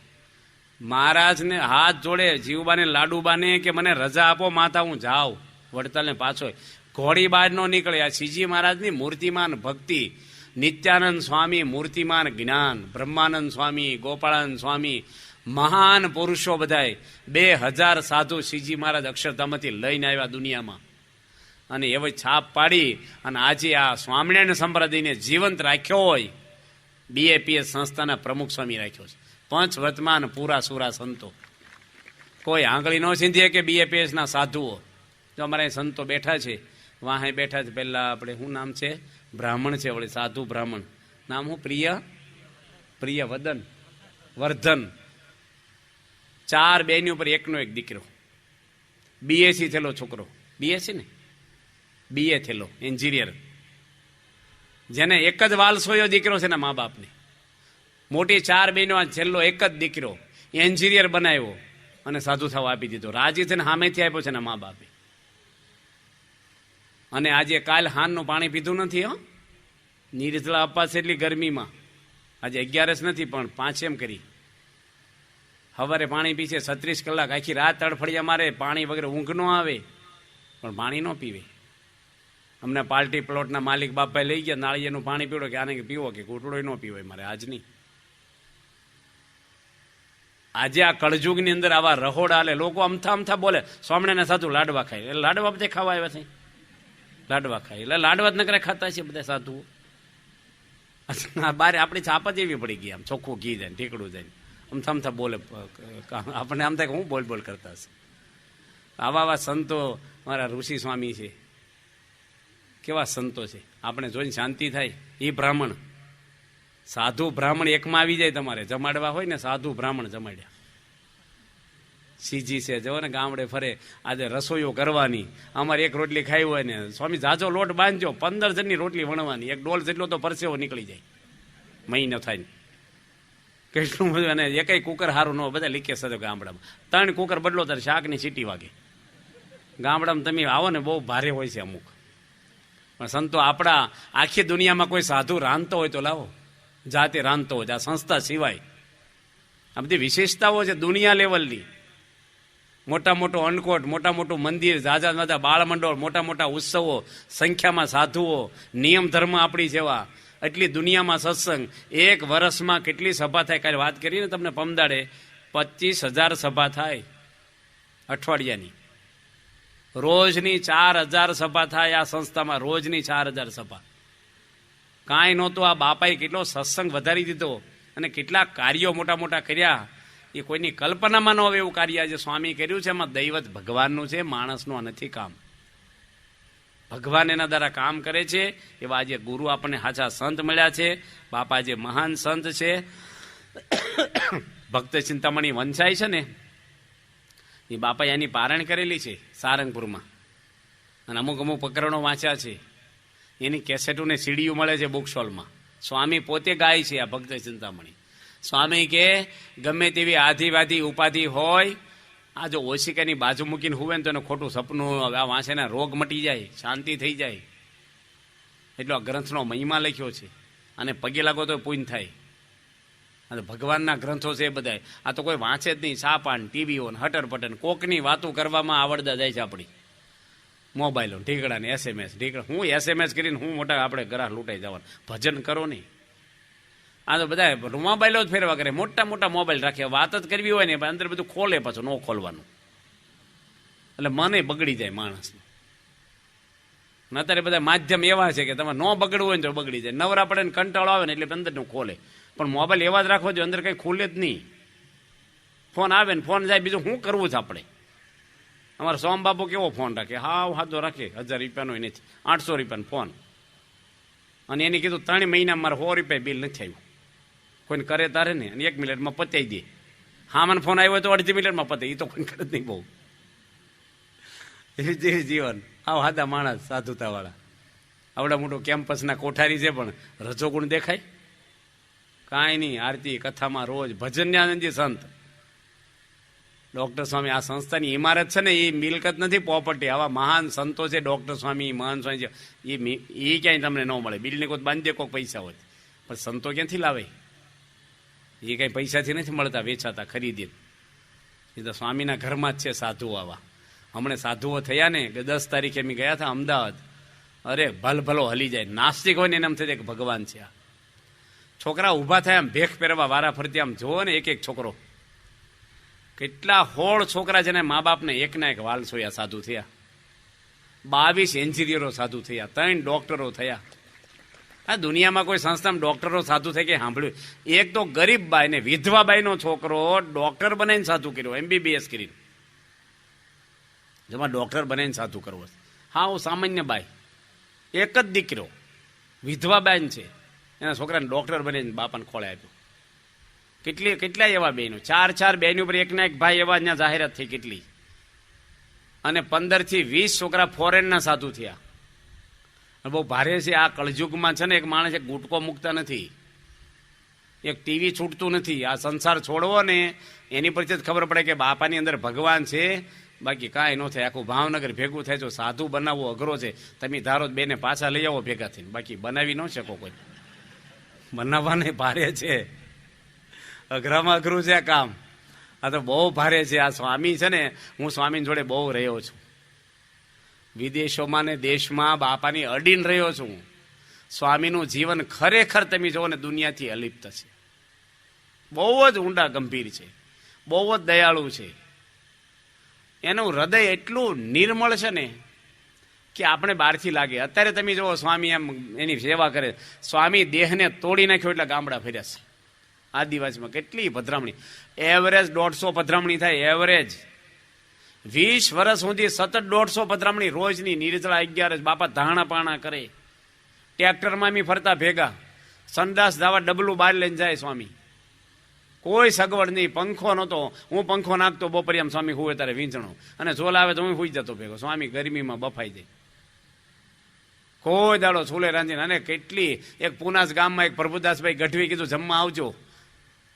મહારાજને હાથ જોડે જીવબાને લાડુબાને કે મને રજા આપો માતા, હું જાઉં વડતાલને પાછો. ઘોડી બહાર નો નીકળે. આ શ્રીજી મહારાજની મૂર્તિમાન ભક્તિ. નિત્યાનંદ સ્વામી મૂર્તિમાન જ્ઞાન, બ્રહ્માનંદ સ્વામી, ગોપાળાનંદ સ્વામી, મહાન પુરુષો બધાય. 2000 સાધુ શ્રીજી મહારાજ અક્ષરધામથી લઈને આવ્યા દુનિયામાં, અને એવી છાપ પાડી અને આજે આ સ્વામિનારાયણ સંપ્રદાયને જીવંત રાખ્યો હોય. BAPS સંસ્થાના પ્રમુખ સ્વામી રાખ્યો છે. પંચ વર્તમાન પૂરા સુરા સંતો, કોઈ આંગળી ન ચીંધીએ કે BAPSના સાધુઓ. જો અમારા સંતો બેઠા છે, વાહે બેઠા છે. પહેલા આપણે શું નામ છે? બ્રાહ્મણ છે, વળી સાધુ બ્રાહ્મણ. નામ હું? પ્રિય વર્ધન. 4 બેની ઉપર એકનો એક દીકરો. BSc થયેલો છોકરો. BSc ને BA થયેલો એન્જિનિયર, જેને એક જ વાલસોયો દીકરો છે ને મા બાપને. મોટી 4 બહેનો, છેલ્લો એક જ દીકરો એન્જિનિયર બનાવ્યો અને સાધુ થવા આપી દીધો. રાજી છે ને સામેથી આપ્યો છે ને મા બાપે. અને આજે કાલ હાનનું પાણી પીધું નથી. નિર્જળા અપાશે એટલી ગરમીમાં. આજે 11 નથી પણ 5 એમ કરી સવારે પાણી પીશે. 36 કલાક આખી રાત તડફડિયા મારે, પાણી વગેરે ઊંઘ ન આવે, પણ પાણી ન પીવે. અમને પાર્ટી પ્લોટના માલિક બાપભાઈ લઈ ગયા, નાળિયેરનું પાણી પીવડો કે આને પીવો, કે ઘૂંટડો ન પીવો મારે આજ નહીં. આજે આ કળજુગની અંદર આવા રહોડા હાલે. લોકો અમથા બોલે સ્વામિનારાયણ સાધુ લાડવા ખાય, એટલે લાડવા બધા ખાવા આવ્યા છે. લાડવા ખાય એટલે લાડવા જ નકરે ખાતા છે બધા સાધુઓ. બારે આપણી છાપ જ એવી પડી ગઈ, આમ ચોખ્ખું ઘી જાય, ઠીકડું જાય, અમથા બોલે. આપણને આમ થાય કે હું બોલ કરતા હશે. આવા સંતો મારા ઋષિ સ્વામી છે, કેવા સંતો છે, આપણે જોઈને શાંતિ થાય. એ બ્રાહ્મણ, સાધુ બ્રાહ્મણ એકમાં આવી જાય. તમારે જમાડવા હોય ને, સાધુ બ્રાહ્મણ જમાડ્યા. સીજી છે, જવો ને ગામડે ફરે, આજે રસોઈઓ કરવાની. અમારે એક રોટલી ખાઈ હોય ને, સ્વામી જાજો લોટ બાંધજો, 15 જણની રોટલી વણવાની, 1 ડોલ જેટલો તો પરસેવો નીકળી જાય, મહિનો થાય. કેટલું બધું. અને એકઈ કુકર સારું ન, બધા લીકે સજો ગામડામાં. 3 કુકર બદલો ત્યારે શાકની સીટી વાગે. ગામડામાં તમે આવો ને બહુ ભારે હોય છે અમુક. પણ સંતો આપણા આખી દુનિયામાં કોઈ સાધુ રાંધતો હોય તો લાવો, જાતે રાંધતો હોય. આ સંસ્થા સિવાય આ બધી વિશેષતાઓ છે દુનિયા લેવલની. મોટા મોટો અન્નકોટ, મોટા મોટું મંદિર, ઝાઝા ઝાઝા બાળમંડળ, મોટા મોટા ઉત્સવો, સંખ્યામાં સાધુઓ, નિયમ ધર્મ આપણી જેવા, એટલી દુનિયામાં સત્સંગ. એક વર્ષમાં કેટલી સભા થાય? કાલે વાત કરીને તમને પમદાડે 25,000 સભા થાય અઠવાડિયાની. રોજની 4,000 સભા થાય આ સંસ્થામાં, રોજની 4,000 સભા. કાંઈ નહોતું, આ બાપાએ કેટલો સત્સંગ વધારી દીધો અને કેટલા કાર્યો મોટા મોટા કર્યા. એ કોઈની કલ્પનામાં ન આવે એવું કાર્ય આજે સ્વામી કર્યું છે. એમાં દૈવત ભગવાનનું છે, માણસનું નથી કામ. ભગવાન એના દ્વારા કામ કરે છે. એવા આજે ગુરુ આપણને સાચા સંત મળ્યા છે. બાપા જે મહાન સંત છે, ભક્ત ચિંતામણી વંચાય છે ને, એ બાપાએ એની પારણ કરેલી છે સારંગપુરમાં, અને અમુક અમુક પ્રકરણો વાંચ્યા છે. એની કેસેટોને સીડીઓ મળે છે બુક સ્ટોલમાં. સ્વામી પોતે ગાય છે આ ભક્ત ચિંતામણી. સ્વામી કે ગમે તેવી આધિવાધી ઉપાધિ હોય, આ જો ઓશિકાની બાજુ મૂકીને હુવે ને તો એને ખોટું સપનું આવે, આ વાંચેના રોગ મટી જાય, શાંતિ થઈ જાય. એટલો આ ગ્રંથનો મહિમા લખ્યો છે. અને પગે લાગો તો પુણ્ય થાય. અને ભગવાનના ગ્રંથો છે એ બધાય. આ તો કોઈ વાંચે જ નહીં. સાપાન, ટીવીઓ, હટર પટન, કોકની વાતો કરવામાં આવડતા જાય છે આપણી. મોબાઈલો ઢીકડા ને SMS ઢીકડા. હું SMS કરીને હું મોટા આપણે ગ્રાહ લૂંટાઈ જવાનું. ભજન કરો નહીં. આ તો બધા મોબાઈલો જ ફેરવા કરે, મોટા મોટા મોબાઈલ રાખે. વાત જ કરવી હોય ને અંદર બધું ખોલે, પાછું ન ખોલવાનું. એટલે મને બગડી જાય માણસનું. અત્યારે બધા માધ્યમ એવા છે કે તમે ન બગડવું હોય ને તો બગડી જાય. નવરા પડે ને કંટાળો આવે ને એટલે અંદરનું ખોલે. પણ મોબાઈલ એવા જ રાખવો જોઈએ અંદર કંઈ ખુલે જ નહીં. ફોન આવે ને ફોન જાય, બીજું શું કરવું છે આપણે? અમારો સોમબાબુ કેવો ફોન રાખે, હાવ હાથો રાખે, 1,000 રૂપિયાનો નથી, 800 રૂપિયાનો ફોન. અને એને કીધું 3 મહિના મારે 100 રૂપિયા બિલ નથી આવ્યું. કોઈને કરે તારે ને, અને 1 મિનિટમાં પતાવી દે. હા, મને ફોન આવ્યો તો 1/2 મિનિટમાં પતે. એ તો કોઈ કરે જ નહીં બહુ. એવી જેવી જીવન. આવ હાદા માણસ, સાધુતાવાળા. આવડા મોટું કેમ્પસના કોઠારી છે, પણ રજોગુણ દેખાય કાંઈ નહીં. આરતી કથામાં રોજ ભજન્યાનંદજી સંત ડૉક્ટર સ્વામી. આ સંસ્થાની ઇમારત છે ને, એ મિલકત નથી, પ્રોપર્ટી. આવા મહાન સંતો છે, ડૉક્ટર સ્વામી, મહાન સ્વામી છે. એ ક્યાંય તમને ન મળે. બિલને કોઈ બાંધી દે, કોઈ પૈસા હોય. પણ સંતો ક્યાંથી લાવે? એ કંઈ પૈસાથી નથી મળતા, વેચાતા, ખરીદી. એ તો સ્વામીના ઘરમાં જ છે સાધુઓ આવા. હમણાં સાધુઓ થયા ને કે 10 તારીખે અમે ગયા હતા અમદાવાદ. અરે ભલભલો હલી જાય. નાસ્તિક હોય ને એને એમ થઈ જાય કે ભગવાન છે આ. છોકરા ઊભા થાય આમ ભેખ પહેરવા વારા ફરતી, આમ જોવો ને એક એક છોકરો. કેટલા હોળ છોકરા જેને મા બાપને એકના એક વાલ સોયા સાધુ થયા. 22 એન્જિનિયરો સાધુ થયા, 3 ડોક્ટરો થયા. આ દુનિયામાં કોઈ સંસ્થામાં ડોક્ટરો સાધુ થઈ કે સાંભળ્યું? એક તો ગરીબ બાઈ ને વિધવા બાઈનો છોકરો ડોક્ટર બનાવીને સાધુ કર્યો, MBBS કરીને. જેમાં ડોક્ટર બનાવીને સાધુ કરવો. હા, હું સામાન્ય બાઈ, એક જ દીકરો, વિધવા બેન છે, એના છોકરાને ડોક્ટર બનાવીને બાપાને ખોળે આપ્યો. કેટલા એવા બહેનો, 4 બહેનો ઉપર એકના એક ભાઈ એવા ત્યાં જાહેરાત થઈ કેટલી. અને 15 થી 20 છોકરા ફોરેનના સાધુ થયા. બહુ ભારે છે આ કળજુગમાં. છે ને, એક માણસ એક ગુટકો મૂકતા નથી, એક ટીવી છૂટતું નથી. આ સંસાર છોડવો ને એની પરથી જ ખબર પડે કે બાપાની અંદર ભગવાન છે. બાકી કાંઈ ન થાય. આખું ભાવનગર ભેગું થાય. જો સાધુ બનાવવો અઘરો છે. તમે ધારો બેને પાછા લઈ આવો ભેગા થઈને, બાકી બનાવી ન શકો કોઈ. બનાવવાને ભારે છે, અઘરામાં અઘરું છે આ કામ. આ તો બહુ ભારે છે. આ સ્વામી છે ને, હું સ્વામી જોડે બહુ રહ્યો છું. વિદેશોમાં ને દેશમાં બાપાની અડીને રહ્યો છું. સ્વામીનું જીવન ખરેખર તમે જુઓ ને દુનિયાથી અલિપ્ત છે. બહુ જ ઊંડા ગંભીર છે, બહુ જ દયાળુ છે. એનું હૃદય એટલું નિર્મળ છે ને કે આપણે બહારથી લાગે. અત્યારે તમે જુઓ સ્વામી એમ એની સેવા કરે. સ્વામી દેહને તોડી નાખ્યો એટલે ગામડા ફર્યા છે. આદિવાસીમાં કેટલી પધરામણી, એવરેજ 150 પધરામણી થાય. એવરેજ 20 વર્ષ સુધી સતત 150 પધરામણી રોજની. નિર્જળા 11 બાપા ધાણા પાણા કરે. ટ્રેક્ટરમાં મી ફરતા ભેગા. સંડાસ દાવા ડબલું બહાર લઈને જાય સ્વામી. કોઈ સગવડ નહીં, પંખો નહોતો. હું પંખો નાખતો બપોરે આમ સ્વામી હુવે ત્યારે વીંચણો, અને ઝોલ આવે તો હું હુઈ જતો ભેગો. સ્વામી ગરમીમાં બફાઈ જાય. કોઈ દાડો છોલે રાંધીને. અને કેટલી, એક પુનાસ ગામમાં એક પ્રભુદાસભાઈ ગઢવી કીધું જમવા આવજો.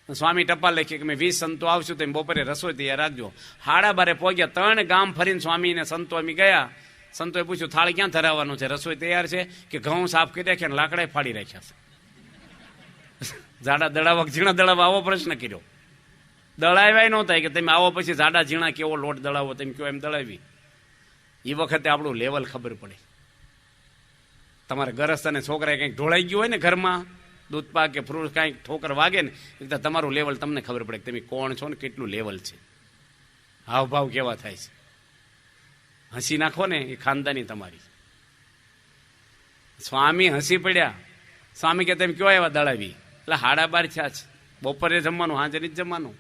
સ્વામી ટપાલ લખી કે મેં 20 સંતો આવશું તો બપોરે રસોઈ તૈયાર રાખજો. 12:30 પહોંચ્યા. 3 ગામ ફરીને સ્વામીને સંતો અમે ગયા. સંતોએ પૂછ્યું થાળી ક્યાં ધરાવવાનું છે, રસોઈ તૈયાર છે કે? ઘઉં સાફ કરી રાખ્યા ને લાકડા ફાડી રાખ્યા છે. જાડા દડાવક ઝીણા દડાવવા આવો પ્રશ્ન કર્યો. દળાવ્યા ન થાય કે તમે આવો પછી જાડા ઝીણા કેવો લોટ દળાવો તમે કહો એમ દળાવી. એ વખતે આપણું લેવલ ખબર પડે. તમારે ગરસ્ત અને છોકરાએ કંઈક ઢોળાઈ ગયું હોય ને ઘરમાં, દૂધપાક કે ફ્રૂટ કાંઈક ઠોકર વાગે ને એટલે તમારું લેવલ તમને ખબર પડે કે તમે કોણ છો ને કેટલું લેવલ છે, હાવભાવ કેવા થાય છે. હસી નાખો ને એ ખાનદાની તમારી. સ્વામી હસી પડ્યા. સ્વામી કે તમે કયો એવા દળાવી? એટલે 12:30 થયા છે, બપોરે જમવાનું, હાજર જ જમવાનું.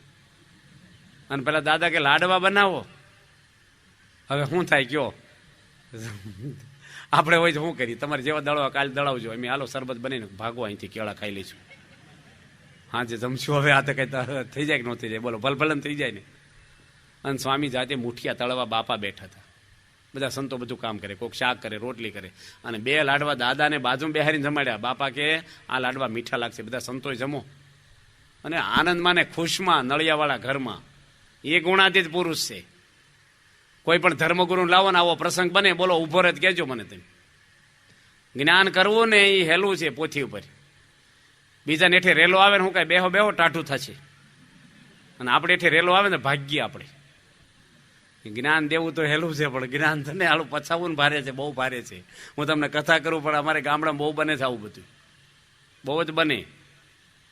અને પેલા દાદા કે લાડવા બનાવો. હવે શું થાય કયો? આપણે હોય શું કરીએ? તમારે જેવા દળવા કાલે દળાવજો, એમ હાલો શરબત બનીને ભાગો અહીંથી, કેળા ખાઈ લઈશું. હા જે જમશું હવે આ તો કઈ થઈ જાય કે ન થઈ જાય? બોલો, ભલભલન થઈ જાય ને. અને સ્વામી જાતે મુઠિયા તળવા બાપા બેઠા હતા. બધા સંતો બધું કામ કરે, કોઈક શાક કરે, રોટલી કરે. અને 2 લાડવા દાદાને બાજુમાં બેહારીને જમાડ્યા. બાપા કે આ લાડવા મીઠા લાગશે, બધા સંતોએ જમો. અને આનંદમાં ને ખુશમાં નળિયાવાળા ઘરમાં એ ગુણાતીત પુરુષ છે. કોઈ પણ ધર્મગુરુ લાવો ને આવો પ્રસંગ બને, બોલો ઉભો રહે કહેજો મને તમે. જ્ઞાન કરવું ને એ હેલું છે પોથી ઉપર. બીજાને એઠે રેલો આવે ને હું કાંઈ બેહો બેહો ટાઢું થશે, અને આપણે એઠે રેલો આવે ને ભાગ્ય આપણે. જ્ઞાન દેવું તો હેલું છે, પણ જ્ઞાન તને હાલું પછાવવું ને ભારે છે, બહુ ભારે છે. હું તમને કથા કરું પણ અમારે ગામડામાં બહુ બને છે આવું બધું, બહુ જ બને.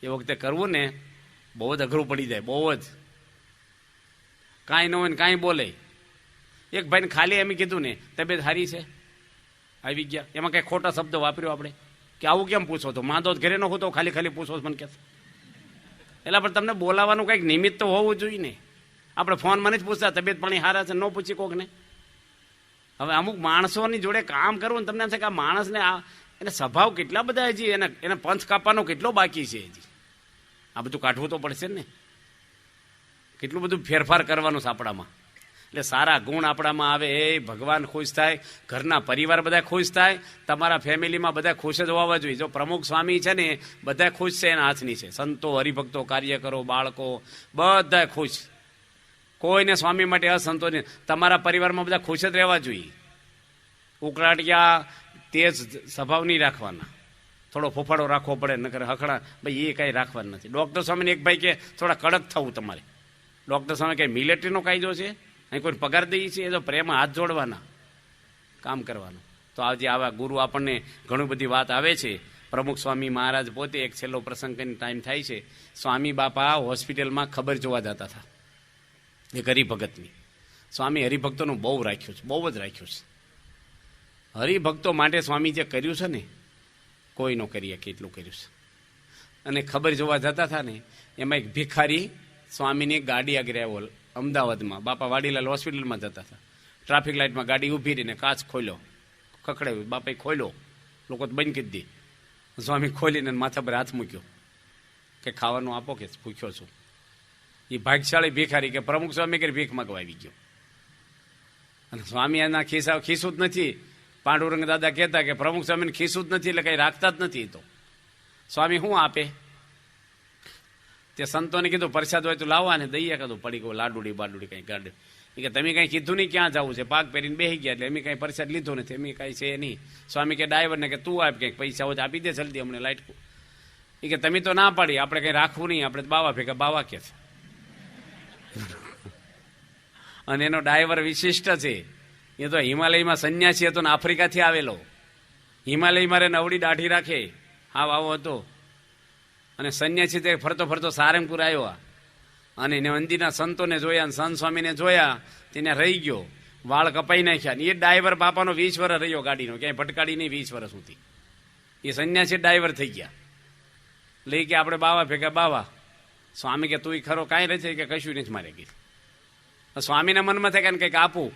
એ વખતે કરવું ને બહુ જ અઘરું પડી જાય, બહુ જ. કાંઈ ન હોય ને કાંઈ બોલે. એક ભાઈને ખાલી એમ કીધું ને તબિયત સારી છે, આવી ગયા. એમાં કઈ ખોટા શબ્દો વાપર્યો આપણે કે આવું કેમ પૂછો તો? માંદો ઘરે ન હોતો ખાલી ખાલી પૂછો મને કે. એટલે પણ તમને બોલાવાનું કંઈક નિમિત્ત તો હોવું જોઈએ ને. આપણે ફોનમાં જ પૂછતા તબિયત પાણી સારા છે, ન પૂછી કોકને. હવે અમુક માણસોની જોડે કામ કરવું ને તમને એમ છે કે આ માણસને એને સ્વભાવ કેટલા બધા હજી એને પંથ કાપવાનો કેટલો બાકી છે હજી. આ બધું કાઢવું તો પડશે ને. કેટલું બધું ફેરફાર કરવાનું છે આપણામાં. એટલે સારા ગુણ આપણામાં આવે, એ ભગવાન ખુશ થાય, ઘરના પરિવાર બધા ખુશ થાય, તમારા ફેમિલીમાં બધા ખુશ જ હોવા જોઈએ. જો પ્રમુખ સ્વામી છે ને બધા ખુશ છે, એના હાથની છે. સંતો, હરિભક્તો, કાર્યકરો, બાળકો બધા ખુશ. કોઈને સ્વામી માટે અસંતો નહીં. તમારા પરિવારમાં બધા ખુશ જ રહેવા જોઈએ. ઉકળાટિયા તેજ સ્વભાવ નહીં રાખવાના. થોડો ફોફાડો રાખવો પડે, નકર હખડા ભાઈ એ કાંઈ રાખવાનું નથી. ડૉક્ટર સ્વામીને એક ભાઈ કે થોડા કડક થવું તમારે. ડૉક્ટર સ્વામી કંઈ મિલિટરીનો કાયદો છે? અહીં કોઈ પગાર દઈએ છીએ? એ તો પ્રેમ હાથ જોડવાના, કામ કરવાનું. તો આજે આવા ગુરુ આપણને ઘણી બધી વાત આવે છે. પ્રમુખ સ્વામી મહારાજ પોતે એક છેલ્લો પ્રસંગ કરીને ટાઈમ થાય છે. સ્વામી બાપા હોસ્પિટલમાં ખબર જોવા જતા હતા એક હરિભગતની. સ્વામી હરિભક્તોનું બહુ રાખ્યું છે, બહુ જ રાખ્યું છે. હરિભક્તો માટે સ્વામી જે કર્યું છે ને કોઈ ન કરીએ કેટલું કર્યું છે. અને ખબર જોવા જતા હતા ને એમાં એક ભિખારી સ્વામીની ગાડી આગળ આવ્યો અમદાવાદમાં. બાપા વાડીલાલ હોસ્પિટલમાં જતા હતા. ટ્રાફિક લાઇટમાં ગાડી ઊભી રહીને કાચ ખોલ્યો, ખખડાવ્યો. બાપાએ ખોલ્યો, લોકો તો બંધ કરી દે. સ્વામી ખોલીને માથા પર હાથ મૂક્યો કે ખાવાનું આપો કે ભૂખ્યો છું. એ ભાગશાળી ભિખારી કે પ્રમુખ સ્વામી કે ભીખ માંગવા આવી ગયો. અને સ્વામી એના ખીસું જ નથી. પાંડુરંગ દાદા કહેતા કે પ્રમુખ સ્વામીને ખીસું જ નથી એટલે કંઈ રાખતા જ નથી. તો સ્વામી શું આપે? તે સંતોને કીધું પ્રસાદ હોય તો લાવવા ને દઈએ કીધું પડી ગયું લાડુડી બાડુડી કંઈ ગાડે. કે તમે કંઈ કીધું નહીં ક્યાં જવું છે, પાક પહેરીને બેસી ગયા એટલે એમ કાંઈ પ્રસાદ લીધો નથી, એમ કાંઈ છે નહીં. સ્વામી કે ડ્રાઈવરને કે તું આપ, કંઈક પૈસા હોય તો આપી દે જલ્દી અમને લાઈટ. એ કે તમે તો ના પાડી, આપણે કંઈ રાખવું નહીં, આપણે બાવા ભેગા બાવા કે છે. અને એનો ડ્રાઈવર વિશિષ્ટ છે. એ તો હિમાલયમાં સંન્યાસી હતો ને આફ્રિકાથી આવેલો. હિમાલયમાં રે નવડી દાઢી રાખે, હાવ આવો હતો. અને સંન્યાસી તે ફરતો ફરતો સારંગપુર આવ્યો. અને એને મંદિરના સંતોને જોયા, સંત સ્વામીને જોયા, તેને રહી ગયો. વાળ કપાઈ નાખ્યા. એ ડ્રાઈવર બાપાનો 20 વર્ષ રહ્યો ગાડીનો, ક્યાંય ભટકાડી નહીં 20 વર્ષ સુધી. એ સંન્યાસી ડ્રાઈવર થઈ ગયા. લઈ કે આપણે બાવા ભેગા બાવા. સ્વામી કે તું ખરો કાંઈ રહે કે કશું નથી મારે કીધું. સ્વામીના મનમાં થાય કે કંઈક આપું.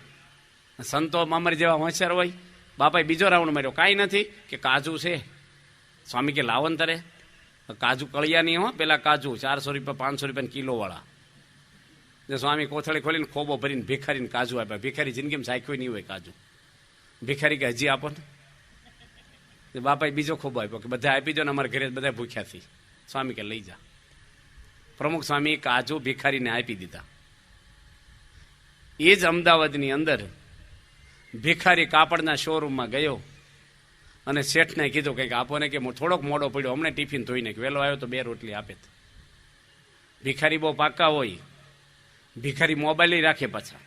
સંતો અમર જેવા હોશિયાર હોય. બાપાએ બીજો રાઉન્ડ માર્યો, કાંઈ નથી કે કાજુ છે. સ્વામી કે લાવો ને તારે. કાજુ કળિયા નહીં હો, પેલા કાજુ 400 રૂપિયા 500 રૂપિયા કિલો વાળા. સ્વામી કોથળી ખોલીને ખોબો ભરીને ભિખારીને કાજુ આપ્યા. ભિખારી જિંદગીમાં સાખ્યું નહીં હોય કાજુ. ભિખારી કે હજી આપો ને. બાપાએ બીજો ખોબો આપ્યો કે બધા આપી દો ને, અમારા ઘરે બધા ભૂખ્યા થી. સ્વામી કે લઈ જા. પ્રમુખ સ્વામી કાજુ ભિખારીને આપી દીધા. એ જ અમદાવાદની અંદર ભિખારી કાપડના શોરૂમમાં ગયો અને શેઠને કીધું કંઈક આપો ને, કે થોડોક મોડો પડ્યો, હમણાં ટિફિન ધોઈને વહેલો આવ્યો તો 2 રોટલી આપે. ભિખારી બહુ પાકા હોય, ભિખારી મોબાઈલ રાખે પાછા.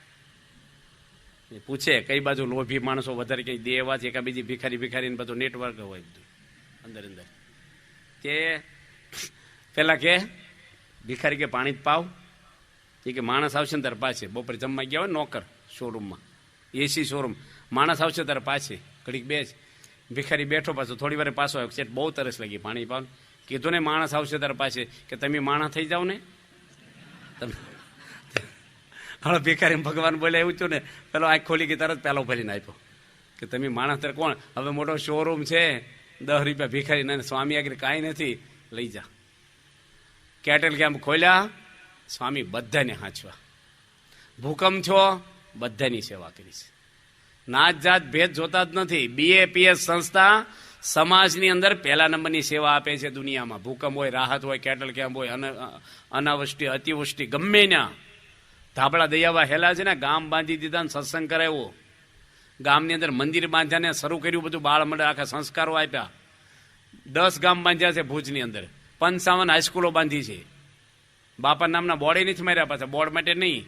એ પૂછે કઈ બાજુ લોભી માણસો વધારે કંઈ દેવા છે, એકા બીજી ભિખારી ને બધું નેટવર્ક હોય બધું અંદર અંદર. તે પેલા કે ભિખારી કે પાણી જ પાવ. એ કે માણસ આવશે ને તાર પાસે, બપોરે જમવા ગયા હોય નોકર શોરૂમમાં, એસી શોરૂમ, માણસ આવશે તાર પાસે ઘડીક બેસ. ભિખારી બેઠો પાછો, થોડી વાર પાછો આવ્યો, બહુ તરસ લાગી પાણી પાવ. કીધું ને માણસ આવશે તાર પાસે કે તમે માણસ થઈ જાવ ને. હવે ભિખારી ભગવાન બોલે એવું થયું ને, પેલો આંખ ખોલી ગઈ તરત પેલો ભરીને આપ્યો કે તમે માણસ તાર કોણ. હવે મોટો શોરૂમ છે, 10 રૂપિયા ભિખારી, સ્વામી આગળ કાંઈ નથી, લઈ જા. કેટલ કેમ્પ ખોલ્યા, સ્વામી બધાને હાંચવા. ભૂકંપ છો, બધાની સેવા કરીશ. નાત જાત ભેદ જોતા જ નથી. BAPS સંસ્થા સમાજની અંદર પહેલા નંબરની સેવા આપે છે દુનિયામાં. ભૂકંપ હોય, રાહત હોય, કેટલ કેમ્પ હોય, અનાવૃષ્ટિ અતિવૃષ્ટિ ગમે ના. ધાબળા દયાવા હેલા છે ને, ગામ બાંધી દીધા ને સત્સંગ કરાવ્યો. ગામની અંદર મંદિર બાંધ્યાને શરૂ કર્યું બધું, બાળ મંડળ આખા સંસ્કારો આપ્યા. 10 ગામ બાંધ્યા છે ભુજની અંદર, 55 હાઈસ્કૂલો બાંધી છે. બાપા નામના બોર્ડે નથી માર્યા પાછા, બોર્ડ માટે નહીં.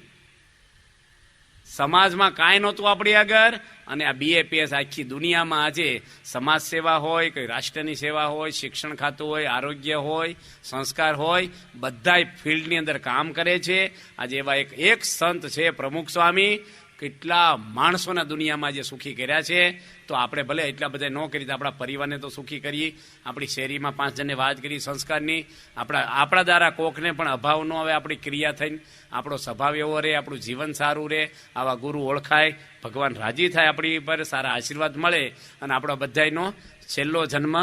સમાજમાં કાંઈ નહોતું આપણી આગળ, અને આ BAPS આખી દુનિયામાં આજે સમાજ સેવા હોય, કોઈ રાષ્ટ્રની સેવા હોય, શિક્ષણ ખાતું હોય, આરોગ્ય હોય, સંસ્કાર હોય, બધા ફિલ્ડની અંદર કામ કરે છે. આજે એવા એક સંત છે પ્રમુખ સ્વામી, કેટલા માણસોના દુનિયામાં જે સુખી કર્યા છે. તો આપણે ભલે એટલા બધા ન કરી, આપણા પરિવારને તો સુખી કરીએ, આપણી શેરીમાં 5 જણને વાત કરી સંસ્કારની, આપણા દ્વારા કોકને પણ અભાવ ન આવે, આપણી ક્રિયા થઈને આપણો સ્વભાવ એવો રહે, આપણું જીવન સારું રહે, આવા ગુરુ ઓળખાય, ભગવાન રાજી થાય આપણી પર, સારા આશીર્વાદ મળે, અને આપણો બધાનો છેલ્લો જન્મ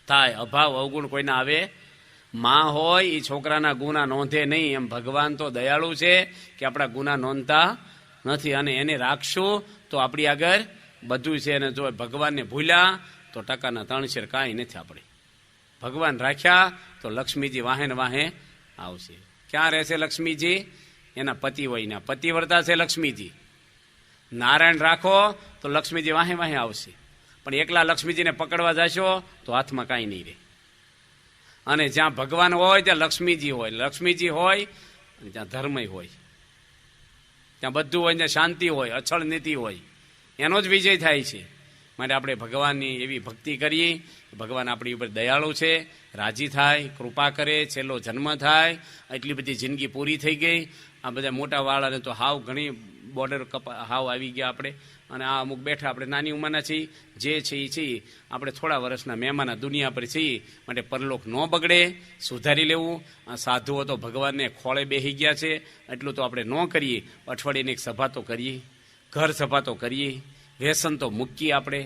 થાય. અભાવ અવગુણ કોઈને આવે માં હોય એ છોકરાના ગુના નોંધે નહીં. એમ ભગવાન તો દયાળુ છે કે આપણા ગુના નોંધતા નથી, અને એને રાખશું તો આપણી આગળ બધું છે. અને જો ભગવાનને ભૂલ્યા તો ટકાના 3 શેર કાંઈ નથી. આપણે ભગવાન રાખ્યા તો લક્ષ્મીજી વાહે ને વાહે આવશે. ક્યાં રહેશે લક્ષ્મીજી? એના પતિ હોય ને, પતિવ્રતા છે લક્ષ્મીજી. નારાયણ રાખો તો લક્ષ્મીજી વાહે વાહે આવશે. પણ એકલા લક્ષ્મીજીને પકડવા જશો તો હાથમાં કાંઈ નહીં રહે. અને જ્યાં ભગવાન હોય ત્યાં લક્ષ્મીજી હોય, લક્ષ્મીજી હોય અને જ્યાં ધર્મય હોય, ત્યાં બધું હોય, ત્યાં શાંતિ હોય, અછળ નીતિ હોય, એનો જ વિજય થાય છે. માટે આપણે ભગવાનની એવી ભક્તિ કરીએ, ભગવાન આપણી ઉપર દયાળુ છે, રાજી થાય, કૃપા કરે, છેલ્લો જન્મ થાય. એટલી બધી જિંદગી પૂરી થઈ ગઈ. આ બધા મોટા વાળાને તો હાવ ઘણી બોર્ડર હાવ આવી ગયા આપણે, અને આ અમુક બેઠા આપણે નાની ઉંમરના છીએ, જે છે એ છીએ, આપણે થોડા વર્ષના મહેમાના દુનિયા પર છીએ. માટે પરલોક ન બગડે, સુધારી લેવું. આ સાધુઓ તો ભગવાનને ખોળે બેસી ગયા છે, એટલું તો આપણે ન કરીએ. અઠવાડિયાની એક સભા તો કરીએ, ઘર સભા તો કરીએ, વ્યસન તો મૂકીએ. આપણે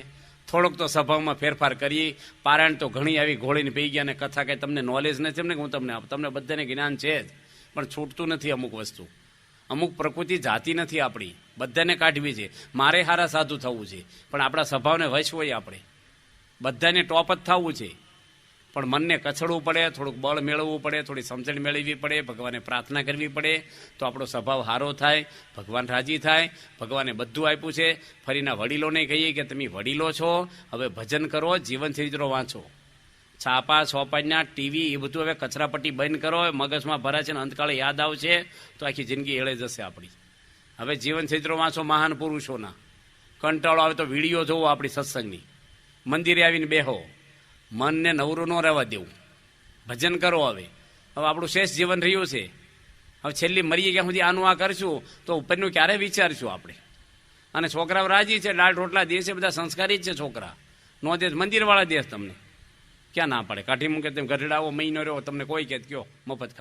થોડોક તો સભામાં ફેરફાર કરીએ. પારાયણ તો ઘણી આવી ઘોળીને પી ગયા, ને કથા કંઈ તમને નોલેજ નથી એમને, હું તમને બધાને જ્ઞાન છે જ, પણ છૂટતું નથી અમુક વસ્તુ. અમુક પ્રકૃતિ જાતિ નથી આપણી, બધાને કાઢવી છે. મારે હારા સાધુ થવું છે, પણ આપણા સ્વભાવને વશ હોય, આપણે બધાને ટોપ જ થવું છે. પણ મનને કચડવું પડે, થોડુંક બળ મેળવવું પડે, થોડી સમજણ મેળવવી પડે, ભગવાનને પ્રાર્થના કરવી પડે, તો આપણો સ્વભાવ સારો થાય, ભગવાન રાજી થાય. ભગવાને બધું આપ્યું છે. ફરીના વડીલોને કહીએ કે તમે વડીલો છો, હવે ભજન કરો, જીવન ચરિત્રો વાંચો. છાપા છોપાઈના ટીવી એ બધું હવે કચરાપટ્ટી બંધ કરો, મગજમાં ભરાશે ને અંતકાળે યાદ આવશે તો આખી જિંદગી એળે જશે આપણી. હવે જીવન ચરિત્રો વાંચો મહાન પુરુષોના. કંટાળો આવે તો વિડીયો જોવો આપણી સત્સંગની. મંદિરે આવીને બેહો, મનને નવરું ન રહેવા દેવું, ભજન કરો. હવે આપણું શેષ જીવન રહ્યું છે. હવે છેલ્લી મરીએ ક્યાં સુધી આનું આ કરશું તો ઉપરનું ક્યારે વિચારશું આપણે? અને છોકરાઓ રાજી છે, દાળ રોટલા દે છે, બધા સંસ્કારી જ છે છોકરા. નો દે મંદિરવાળા દેશ તમને ક્યાં ના પડે, કાઢી મૂકે તેમ ગઢડાવો મહિનો રહ્યો તમને કોઈ કે કયો મફત